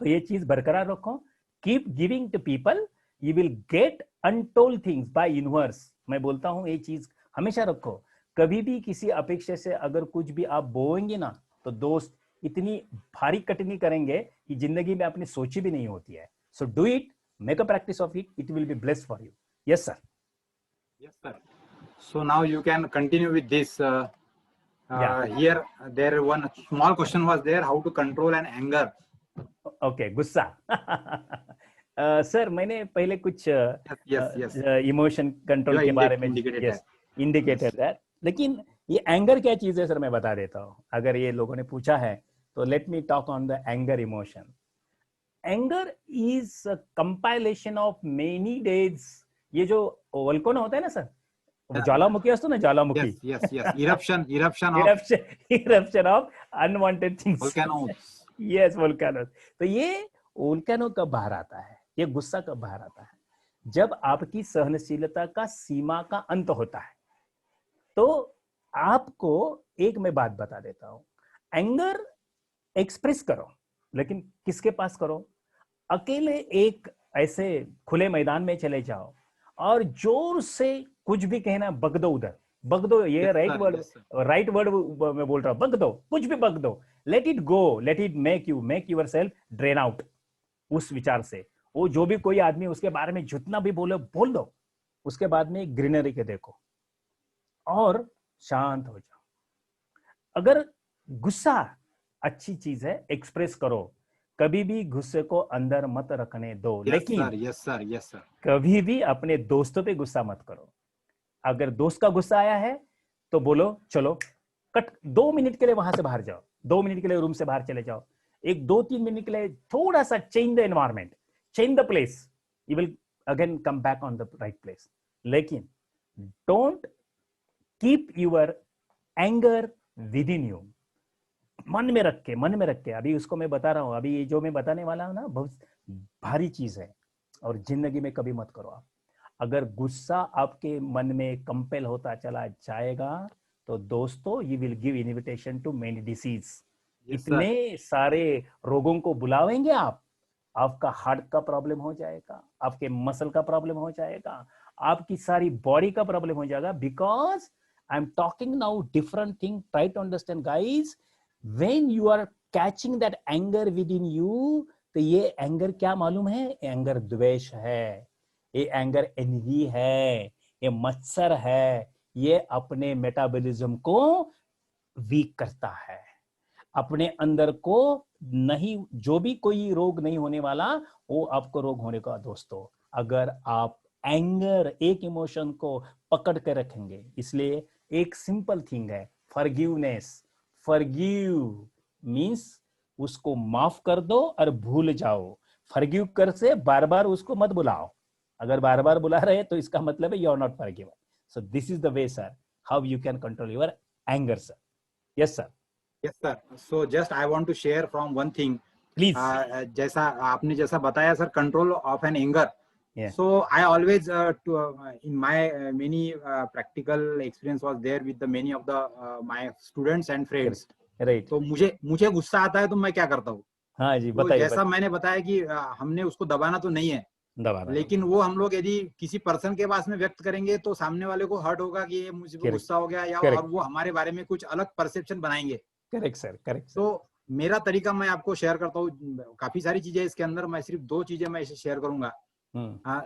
तो ये चीज बरकरार रखो, keep giving to people, you will get untold things by universe. मैं बोलता हूँ ये चीज हमेशा रखो। कभी भी किसी अपेक्षा से अगर कुछ भी आप बोएंगे ना, तो दोस्त इतनी भारी कटनी करेंगे कि जिंदगी में आपने सोची भी नहीं होती है। So do it, make a practice of it, it will be blessed for you. Yes sir. Yes, sir. So now you can continue with this. Here, there one small question was there: how to control an anger. Okay, गुस्सा। Sir मैंने पहले कुछ emotion control के बारे में indicated that, लेकिन ये anger क्या चीज है सर मैं बता देता हूँ। अगर ये लोगों ने पूछा है तो let me talk on the anger emotion. Anger is compilation of many days. ये जो वोल्केनो होता है ना सर, ज्वालामुखी असतो ना, ज्वालामुखी, eruption of unwanted things, yes volcanoes. तो ये वोल्केनो कब बाहर आता है? ये गुस्सा कब बाहर आता है? जब आपकी सहनशीलता का सीमा का अंत होता है। तो आपको एक मैं बात बता देता हूं, एंगर एक्सप्रेस करो, लेकिन किसके पास करो? अकेले एक ऐसे खुले मैदान में चले जाओ और जोर से कुछ भी कहना, बक दो उधर, बक दो, ये राइट वर्ड मैं बोल रहा हूं, बक दो, कुछ भी बक दो, let it go, let it make yourself drain out उस विचार से। वो जो भी कोई आदमी उसके बारे में जितना भी बोले बोल दो, उसके बाद में ग्रीनरी के देखो और शांत हो जाओ। अगर गुस्सा अच्छी चीज है, एक्सप्रेस करो, कभी भी गुस्से को अंदर मत रखने दो। Yes, लेकिन sir. Yes, sir. Yes, sir. कभी भी अपने दोस्तों पे गुस्सा मत करो। अगर दोस्त का गुस्सा आया है तो बोलो चलो कट, 2 मिनट के लिए वहां से बाहर जाओ, 2 मिनट के लिए रूम से बाहर चले जाओ, एक 2-3 मिनट के लिए थोड़ा सा change the environment, change the place, you will again come back on the right place. लेकिन don't keep your anger with in you, मन में रख के। अभी उसको मैं बता रहा हूं, अभी ये जो मैं बताने वाला हूं ना बहुत भारी चीज है और जिंदगी में कभी मत करो आप। अगर गुस्सा आपके मन में कंपेल होता चला जाएगा तो दोस्तों you will give invitation to many disease. Yes, sir. इतने सारे रोगों को बुलावेंगे आप, आपका हार्ट का प्रॉब्लम हो जाएगा, आपके मसल का प्रॉब्लम हो जाएगा, आपकी सारी बॉडी का प्रॉब्लम हो जाएगा। Because I am talking now different thing, try to understand guys. When you are catching that anger with in you, तो ये एंगर क्या मालूम है? एंगर द्वेष है, ये एंगर एनवी है, ये मत्सर है, ये अपने मेटाबॉलिज्म को वीक करता है, अपने अंदर को नहीं, जो भी कोई रोग नहीं होने वाला वो आपको रोग होने का। दोस्तों अगर आप एंगर, एक इमोशन को पकड़ के रखेंगे, इसलिए एक सिंपल थिंग है फॉरगिवनेस। फॉरगिव मींस उसको माफ कर दो और भूल जाओ। फॉरगिव कर से बार बार उसको मत बुलाओ, अगर बार बार बुला रहे तो इसका मतलब है you are not forgiven. So this is the way sir how you can control your anger sir. Yes sir. Yes, sir. So just I want to share from one thing. Please. जैसा आपने जैसा बताया sir, control of an anger. Yeah. So I always in my many practical experience was there with the many of the my students and friends. Right. तो मुझे गुस्सा आता है तो मैं क्या करता हूँ? हाँ जी तो बताइए। जैसा मैंने बताया कि हमने उसको दबाना तो नहीं है, दबाना, लेकिन वो हम लोग यदि किसी पर्सन के पास में व्यक्त करेंगे तो सामने वाले को हर्ट होगा कि ये मुझे Correct. गुस्सा हो गया, या Correct. और वो हमारे बारे में कुछ अलग परसेप्शन बनाएंगे। Correct sir, correct. तो मेरा तरीका मैं आपको शेयर करता हूँ, काफी सारी चीजें इसके अंदर, मैं सिर्फ 2 चीजें मैं इसे शेयर करूंगा।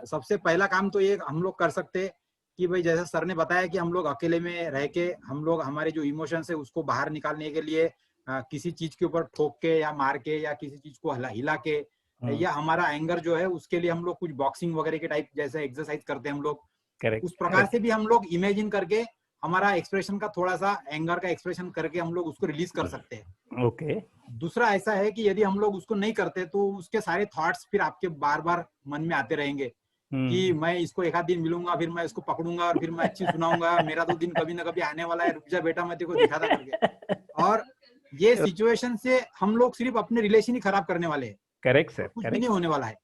सबसे पहला काम तो ये हम लोग कर सकते कि भाई जैसे सर ने बताया कि हम लोग अकेले में रह के हम लोग हमारे जो इमोशंस है उसको बाहर निकालने के लिए किसी चीज के ऊपर ठोक के या मार के या किसी चीज को हिला के, या हमारा एंगर जो है उसके लिए हम लोग कुछ बॉक्सिंग वगैरह के टाइप जैसे एक्सरसाइज करते हैं हम लोग, करेक्ट। उस प्रकार से भी हम लोग इमेजिन करके हमारा एक्सप्रेशन का थोड़ा सा एंगर का एक्सप्रेशन करके हम लोग उसको रिलीज कर सकते हैं। ओके। दूसरा ऐसा है कि यदि हम लोग उसको नहीं करते तो उसके सारे थॉट्स फिर आपके बार बार मन में आते रहेंगे कि मैं इसको एक आध दिन मिलूंगा, फिर मैं इसको पकड़ूंगा और फिर मैं अच्छी सुनाऊंगा, मेरा तो दिन कभी ना कभी आने वाला है, रुक जा बेटा मैं तेरे को दिखाता करके। और ये सिचुएशन से हम लोग सिर्फ अपने रिलेशन ही खराब करने वाले हैं। करेक्ट सर, कुछ भी नहीं होने वाला है।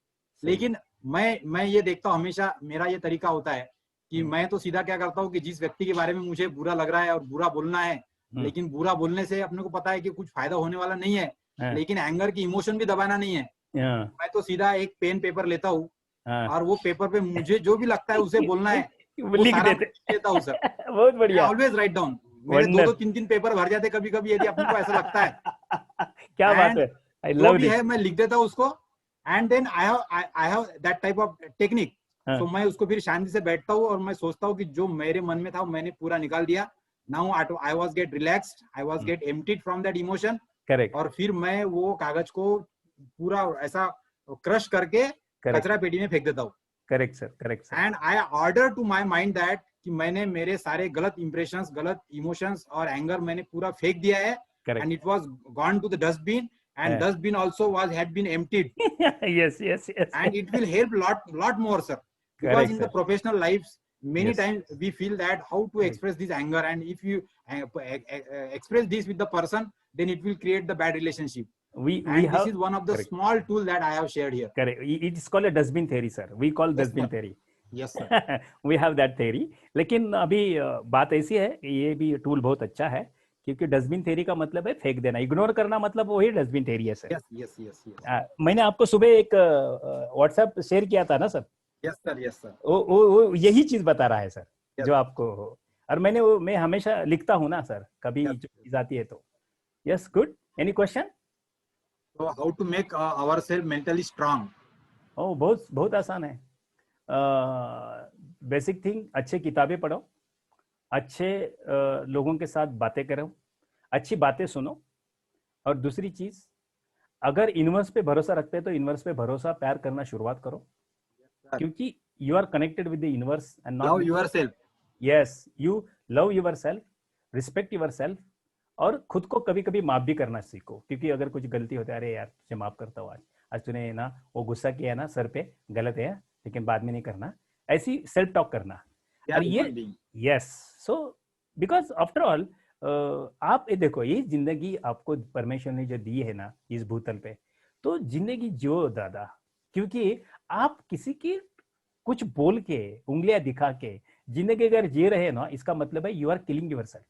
लेकिन मैं ये देखता हूँ, हमेशा मेरा ये तरीका होता है कि मैं तो सीधा क्या करता हूँ कि जिस व्यक्ति के बारे में मुझे बुरा लग रहा है और बुरा बोलना है, लेकिन बुरा बोलने से अपने को पता है कि कुछ फायदा होने वाला नहीं है, लेकिन एंगर की इमोशन भी दबाना नहीं है, मैं तो सीधा एक पेन पेपर लेता हूँ और वो पेपर पे मुझे जो भी लगता है उसे बोलना है, लिख देता हूँ सर। बहुत बढ़िया। Always write down. मेरे 2-2, 3-3 पेपर भर जाते कभी कभी यदि अपने को ऐसा लगता है। क्या बात है, आई जो लव भी है मैं लिख देता हूँ उसको, and then I have that type of technique. तो मैं उसको फिर शांति से बैठता हूँ और मैं सोचता हूँ कि जो मेरे मन में था मैंने पूरा निकाल दिया। Now I was get relaxed, I was get emptied from that emotion. Correct. और फिर मैं वो कागज को पूरा ऐसा क्रश करके कचरा पेटी में फेंक देता हूँ। Correct sir, correct sir. And I order to my mind that कि मैंने मेरे सारे गलत इंप्रेशंस, गलत इमोशंस और एंगर मैंने पूरा फेंक दिया है, and it was gone to the dustbin, and dustbin also had been emptied. Yes. And it will help lot more, sir. Because Correct, in sir. the professional lives, many Yes. times we feel that how to express this anger, and if you express this with the person, then it will create the bad relationship. We And have, this is one of the correct. small tool that I have shared here. Correct. It is called a dustbin theory, sir. We call Yes, dustbin sir. theory. Yes, sir. We have that theory. लेकिन अभी बात ऐसी है, ये भी tool बहुत अच्छा है, क्योंकि डस्टबिन थ्योरी का मतलब है फेंक देना, इग्नोर करना मतलब वही डस्टबिन थ्योरी है सर। Yes. मैंने आपको सुबह एक व्हाट्सएप शेयर किया था ना सर। Yes, sir. वो यही चीज बता रहा है सर, Yes. जो आपको। और मैं हमेशा लिखता हूँ ना सर, कभी Yes. जो चीज आती है तो। Yes, good. Any question? So how to make ourselves mentally strong? बहुत आसान है। बेसिक थिंग, अच्छे किताबें पढ़ो, अच्छे लोगों के साथ बातें करो, अच्छी बातें सुनो, और दूसरी चीज अगर यूनिवर्स पे भरोसा रखते हैं तो यूनिवर्स पे भरोसा प्यार करना शुरुआत करो, क्योंकि you are connected with the universe and not Love yourself. Yes, you love yourself, respect yourself, और खुद को कभी कभी माफ भी करना सीखो, क्योंकि अगर कुछ गलती होती है, अरे यार तुझे माफ करता हूँ, आज आज तूने ना वो गुस्सा किया ना सर पे, गलत है लेकिन बाद में नहीं करना, ऐसी सेल्फ टॉक करना। They और are ये human being. Yes, so because after all आप ये देखो, ये जिंदगी आपको परमेश्वर ने जो दी है ना इस भूतल पे, तो जिंदगी जो दादा, क्योंकि आप किसी की कुछ बोल के उंगलियां दिखा के जिंदगी अगर जी रहे हैं ना, इसका मतलब है यू आर किलिंग योरसेल्फ।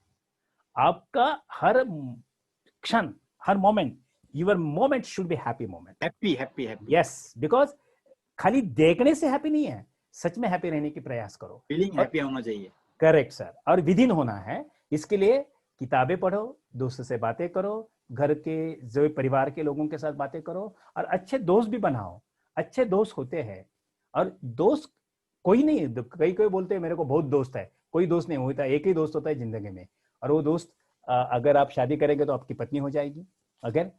आपका हर क्षण, हर moment, your moment should be happy moment. Happy, happy, happy. Yes, because खाली देखने से हैप्पी नहीं है, सच में हैप्पी रहने की प्रयास करो। Feeling और happy होना चाहिए. करेक्ट सर, और विदिन होना है। इसके लिए किताबें पढ़ो, दोस्तों से बातें करो, घर के जो परिवार के लोगों के साथ बातें करो, और अच्छे दोस्त भी बनाओ। अच्छे दोस्त होते हैं, और दोस्त कोई नहीं, कई कोई बोलते हैं मेरे को बहुत दोस्त है, कोई दोस्त नहीं होता, एक ही दोस्त होता है जिंदगी में, और वो दोस्त अगर आप शादी करेंगे तो आपकी पत्नी हो जाएगी, अगर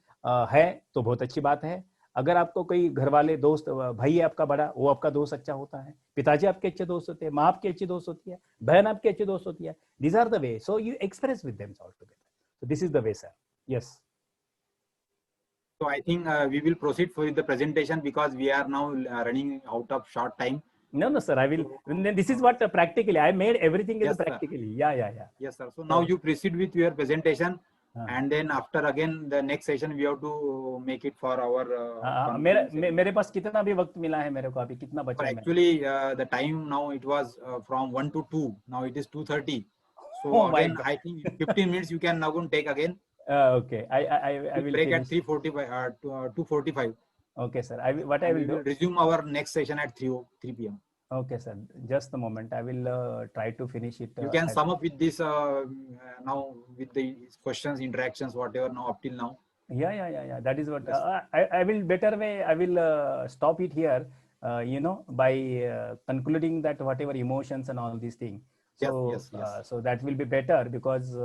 है तो बहुत अच्छी बात है। अगर आपको कोई घर वाले दोस्त, भाई है आपका बड़ा, वो आपका दोस्त अच्छा होता है, पिताजी आपके अच्छे दोस्त होते हैं, माँ आपकी अच्छी दोस्त होती है, बहन आपकी अच्छी दोस्त होती है। These are the way, so you express with them all together. So this is the way, sir. Yes. So I think we will proceed for the presentation because we are now running out of short time. No, sir. I will. This is what practically I made everything Yes, is sir. practically. Yeah. Yes, sir. So now you proceed with your presentation, हाँ. and then after again the next session we have to make it for our. मेरे पास कितना भी वक्त मिला है मेरे को, अभी कितना बचा है? Actually, the time now it was from 1 to 2. Now it is 2:30. So Oh my again, God. I think 15 minutes you can now go and take again. Okay. I will Break at finish. 3:45 to 2:45. Okay, sir. What I And will we do. will resume our next session at 3 p.m. Okay, sir. Just a moment. I will try to finish it. You can sum up with this now with the questions, interactions, whatever now up till now. Yeah. That is what Yes. I will better way. I will stop it here. By concluding that whatever emotions and all these things. So, Yes. So that will be better because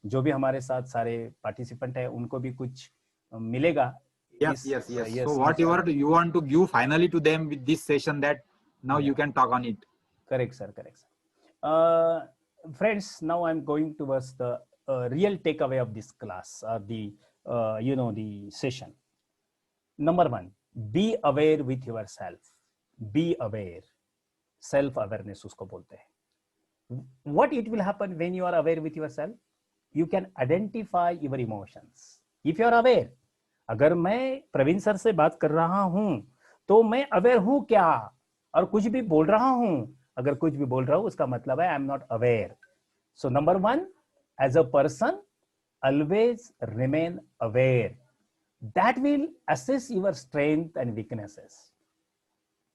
जो भी हमारे साथ सारे participant है उनको भी कुछ मिलेगा. Yes. So whatever you want to give finally to them with this session, that now you can talk on it. Correct, sir. Friends, now I'm going towards the real takeaway of this class, or the the session. Number 1, be aware with yourself. Be aware. Self-awareness उसको बोलते हैं. What it will happen when you are aware with yourself? You can identify your emotions. If you are aware, अगर मैं Praveen sir से बात कर रहा हूं तो मैं अवेयर हूं क्या, और कुछ भी बोल रहा हूं, अगर कुछ भी बोल रहा हूं उसका मतलब है I am not aware. So number 1, as a person always remain aware. That will assess your strength and weaknesses.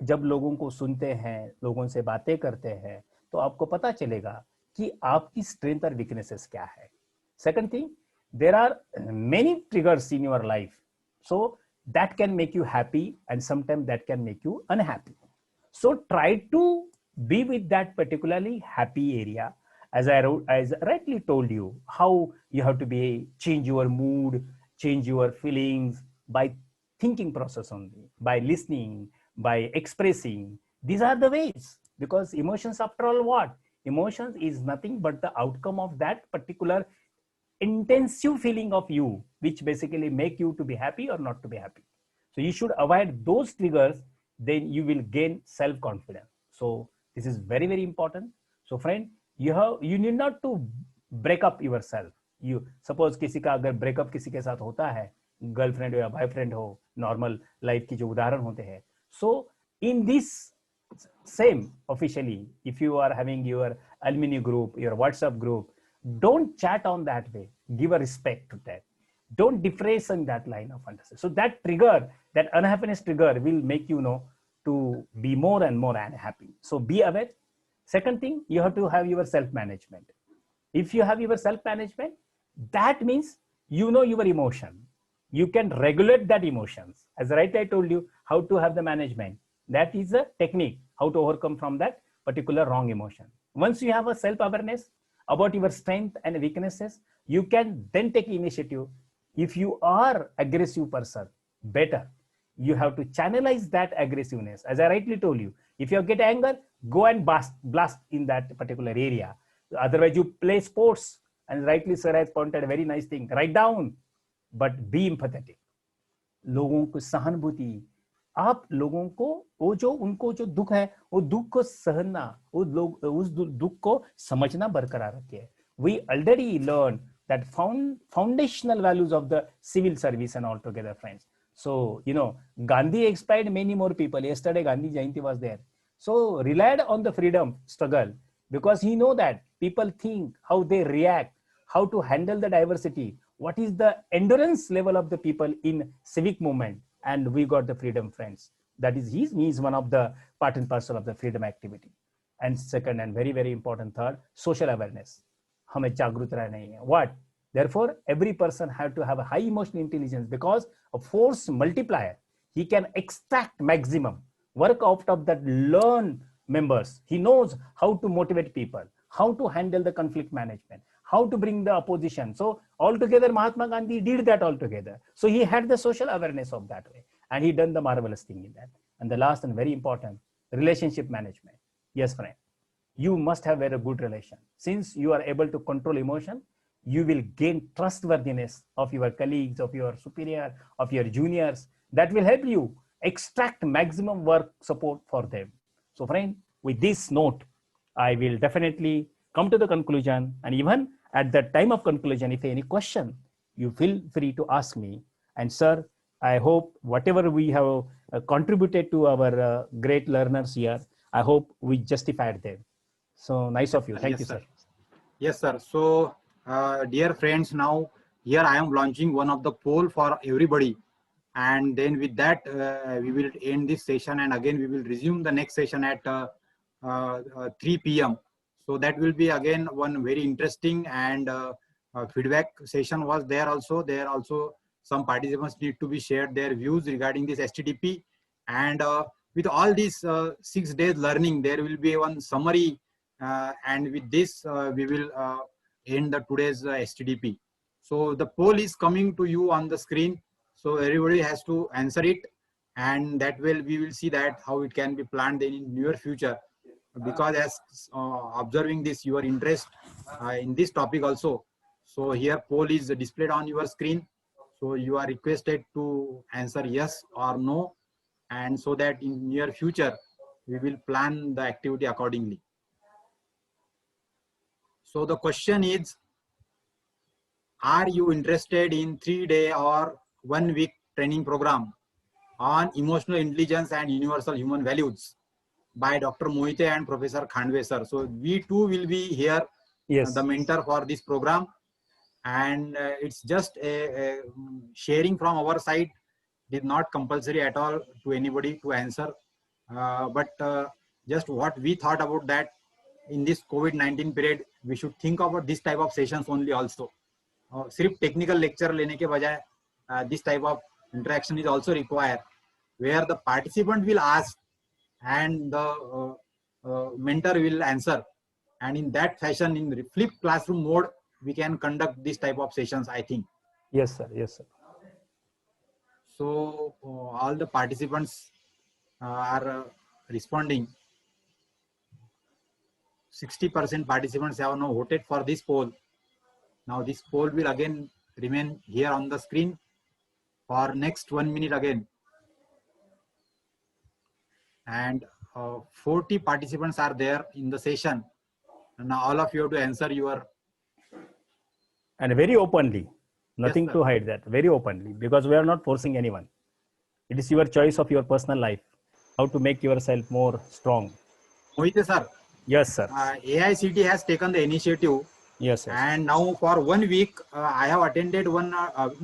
जब लोगों को सुनते हैं, लोगों से बातें करते हैं, तो आपको पता चलेगा कि आपकी स्ट्रेंथ और वीकनेसेस क्या है. Second thing, there are many triggers in your life, so that can make you happy and sometimes that can make you unhappy. So try to be with that particularly happy area. As I rightly told you, how you have to change your mood, change your feelings by thinking process only, by listening, by expressing. These are the ways, because emotions, after all, what? Emotions is nothing but the outcome of that particular intensive feeling of you, which basically make you to be happy or not to be happy. So you should avoid those triggers, then you will gain self-confidence. So this is very, very important. So friend, you need not to break up yourself. You suppose किसी का अगर breakup किसी के साथ होता है, girlfriend हो या बॉयफ्रेंड हो, नॉर्मल लाइफ की जो उदाहरण होते हैं. So in this same officially, if you are having your alumni group, your WhatsApp group, don't chat on that way. Give a respect to that. Don't difference in that line of understanding. So that trigger, that unhappiness trigger, will make you know to be more and more unhappy. So be aware. Second thing, you have to have your self-management. If you have your self-management, that means you know your emotion. You can regulate that emotions. As right I told you how to have the management. That is a technique, how to overcome from that particular wrong emotion. Once you have a self-awareness about your strength and weaknesses, you can then take initiative. If you are aggressive person, better. You have to channelize that aggressiveness. As I rightly told you, if you get anger, go and blast in that particular area. Otherwise, you play sports. And rightly, sir has pointed a very nice thing. Write down, but be empathetic. लोगों को सहानुभूति, आप लोगों को वो जो उनको जो दुख है वो दुख को सहना, वो लोग उस दुख को समझना बरकरार रखिए. We already learned that foundational values of the civil service and all together, friends. So, you know, Gandhi inspired many more people. Yesterday, Gandhi Jayanti was there. So, relied on the freedom struggle because he know that people think, how they react, how to handle the diversity, what is the endurance level of the people in civic movement, and we got the freedom, friends. That is, he is one of the part and parcel of the freedom activity. And second, and very, very important, third, social awareness. हमें जागरूक रहना ही है. What? Therefore, every person have to have a high emotional intelligence because a force multiplier, he can extract maximum, work out of that learn members. He knows how to motivate people, how to handle the conflict management, how to bring the opposition. So altogether, Mahatma Gandhi did that altogether. So he had the social awareness of that way, and he done the marvelous thing in that. And the last and very important, relationship management. Yes, friend, you must have a very good relation. Since you are able to control emotion, you will gain trustworthiness of your colleagues, of your superior, of your juniors. That will help you extract maximum work support for them. So friend, with this note, I will definitely come to the conclusion, and even at the time of conclusion, if any question, you feel free to ask me. And sir, I hope whatever we have contributed to our great learners here, I hope we justified them. So nice of you. Thank you, sir. Yes, sir. So, dear friends, now here I am launching one of the poll for everybody. And then with that, we will end this session, and again, we will resume the next session at 3 p.m. So that will be again one very interesting and feedback session was there also. There also some participants need to be shared their views regarding this STTP. And with all these 6 days learning, there will be one summary. And with this, we will end the today's STTP. So the poll is coming to you on the screen. So everybody has to answer it, and that will we will see that how it can be planned in near future. Because as observing this, your interest in this topic also. So here poll is displayed on your screen. So you are requested to answer yes or no, and so that in near future we will plan the activity accordingly. So the question is, are you interested in 3-day or 1-week training program on emotional intelligence and universal human values by Dr. Mohite and Professor Khandwe, sir? So we too will be here, Yes, the mentor for this program, and it's just a sharing from our side. It is not compulsory at all to anybody to answer, but just what we thought about that in this COVID-19 period, we should think about this type of sessions only also. सिर्फ technical lecture लेने के बजाय this type of interaction is also required, where the participant will ask and the mentor will answer, and in that fashion, in flipped classroom mode, we can conduct this type of sessions, I think. yes, sir. Yes, sir. So all the participants are responding. 60% participants have now voted for this poll. Now this poll will again remain here on the screen for next 1 minute again. And 40 participants are there in the session. And now all of you have to answer your... And very openly, nothing Yes, to hide that, very openly, because we are not forcing anyone. It is your choice of your personal life, how to make yourself more strong. Mohite sir, Yes, sir. AICT has taken the initiative. Yes, sir. And now for 1 week, I have attended one,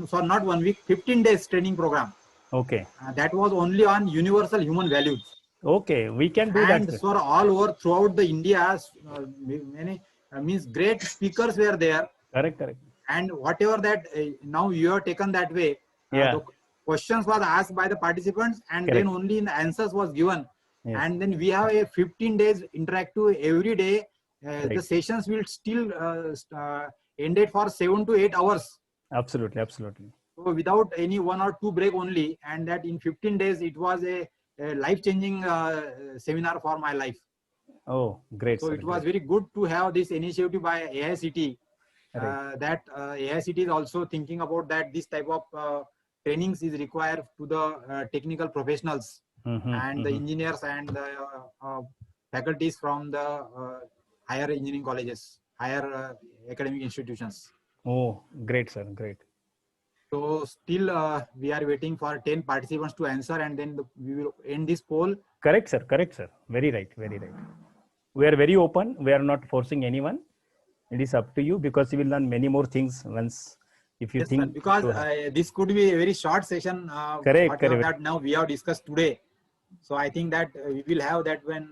sorry, not 1 week, 15 days training program. Okay. That was only on universal human values. Okay, we can do And that. for all over throughout the India, many means great speakers were there. Correct, correct. And whatever that now you have taken that way, Yeah. the questions was asked by the participants, and Correct. then only the answers was given. Yes. And then we have a 15 days interactive every day. The Right. sessions will still ended for 7 to 8 hours. Absolutely, absolutely. So without any 1 or 2 break only, and that in 15 days, it was a life-changing seminar for my life. Oh, great, So sir. it was Great. very good to have this initiative by AICT. Right. That AICT is also thinking about that this type of trainings is required to the technical professionals and the engineers and the faculties from the higher engineering colleges, higher academic institutions. Oh, great, sir. Great. So still we are waiting for 10 participants to answer, and then we will end this poll. Correct, sir. Correct, sir. Very right. Very right. We are very open. We are not forcing anyone. It is up to you because you will learn many more things once if you Yes, sir, think because to have. this could be a very short session, Correct, whatever correct. that now we have discussed today. So I think that we will have that when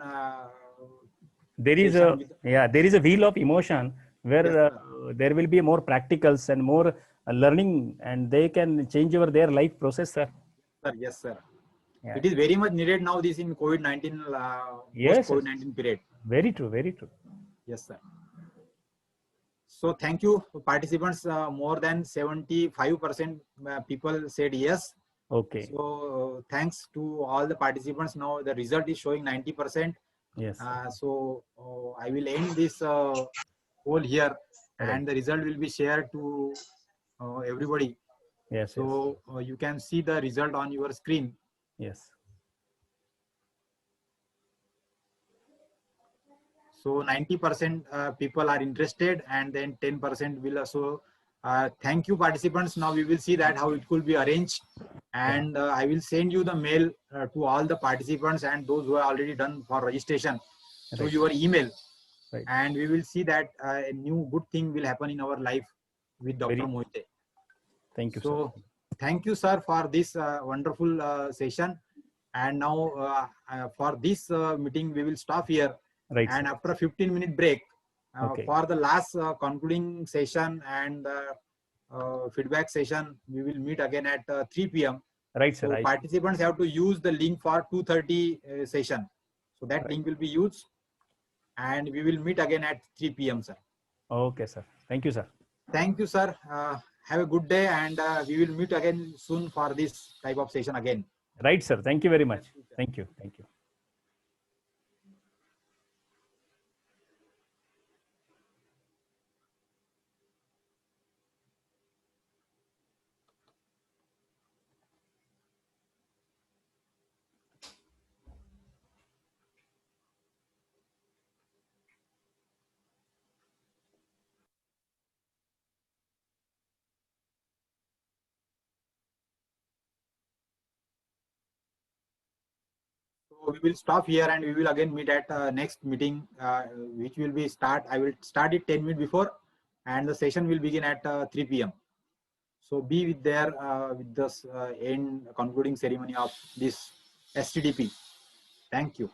There is session a with, there is a wheel of emotion where yes, sir. there will be more practicals and more learning, and they can change your their life process, sir. Sir, yes, sir. Yeah. It is very much needed now. This in COVID-19 post Yes, yes. COVID-19 period. Very true. Very true. Yes, sir. So thank you, participants. More than 75% people said yes. Okay. So thanks to all the participants. Now the result is showing 90%. Yes. So I will end this poll here, Right. and the result will be shared to everybody. Yes. So you can see the result on your screen. Yes. So 90% people are interested, and then 10% will also. Thank you, participants. Now we will see that how it could be arranged, and I will send you the mail to all the participants and those who are already done for registration to Right. your email. Right. And we will see that a new good thing will happen in our life with Dr. Very. Mohite. Thank you, So sir. thank you, sir, for this wonderful session. And now for this meeting, we will stop here. Right. And Sir. after a 15-minute break, Okay. for the last concluding session and feedback session, we will meet again at 3 p.m. Right, sir. So participants have to use the link for 2:30 session. So that Right. link will be used, and we will meet again at 3 p.m. sir. Okay, sir. Thank you, sir. Thank you, sir. Have a good day, and we will meet again soon for this type of session again. Right, sir. Thank you very much. Thank you. Thank you. So we will stop here, and we will again meet at next meeting, which will be start. I will start it 10 minutes before, and the session will begin at 3 p.m. So be with there with this end concluding ceremony of this STDP. Thank you.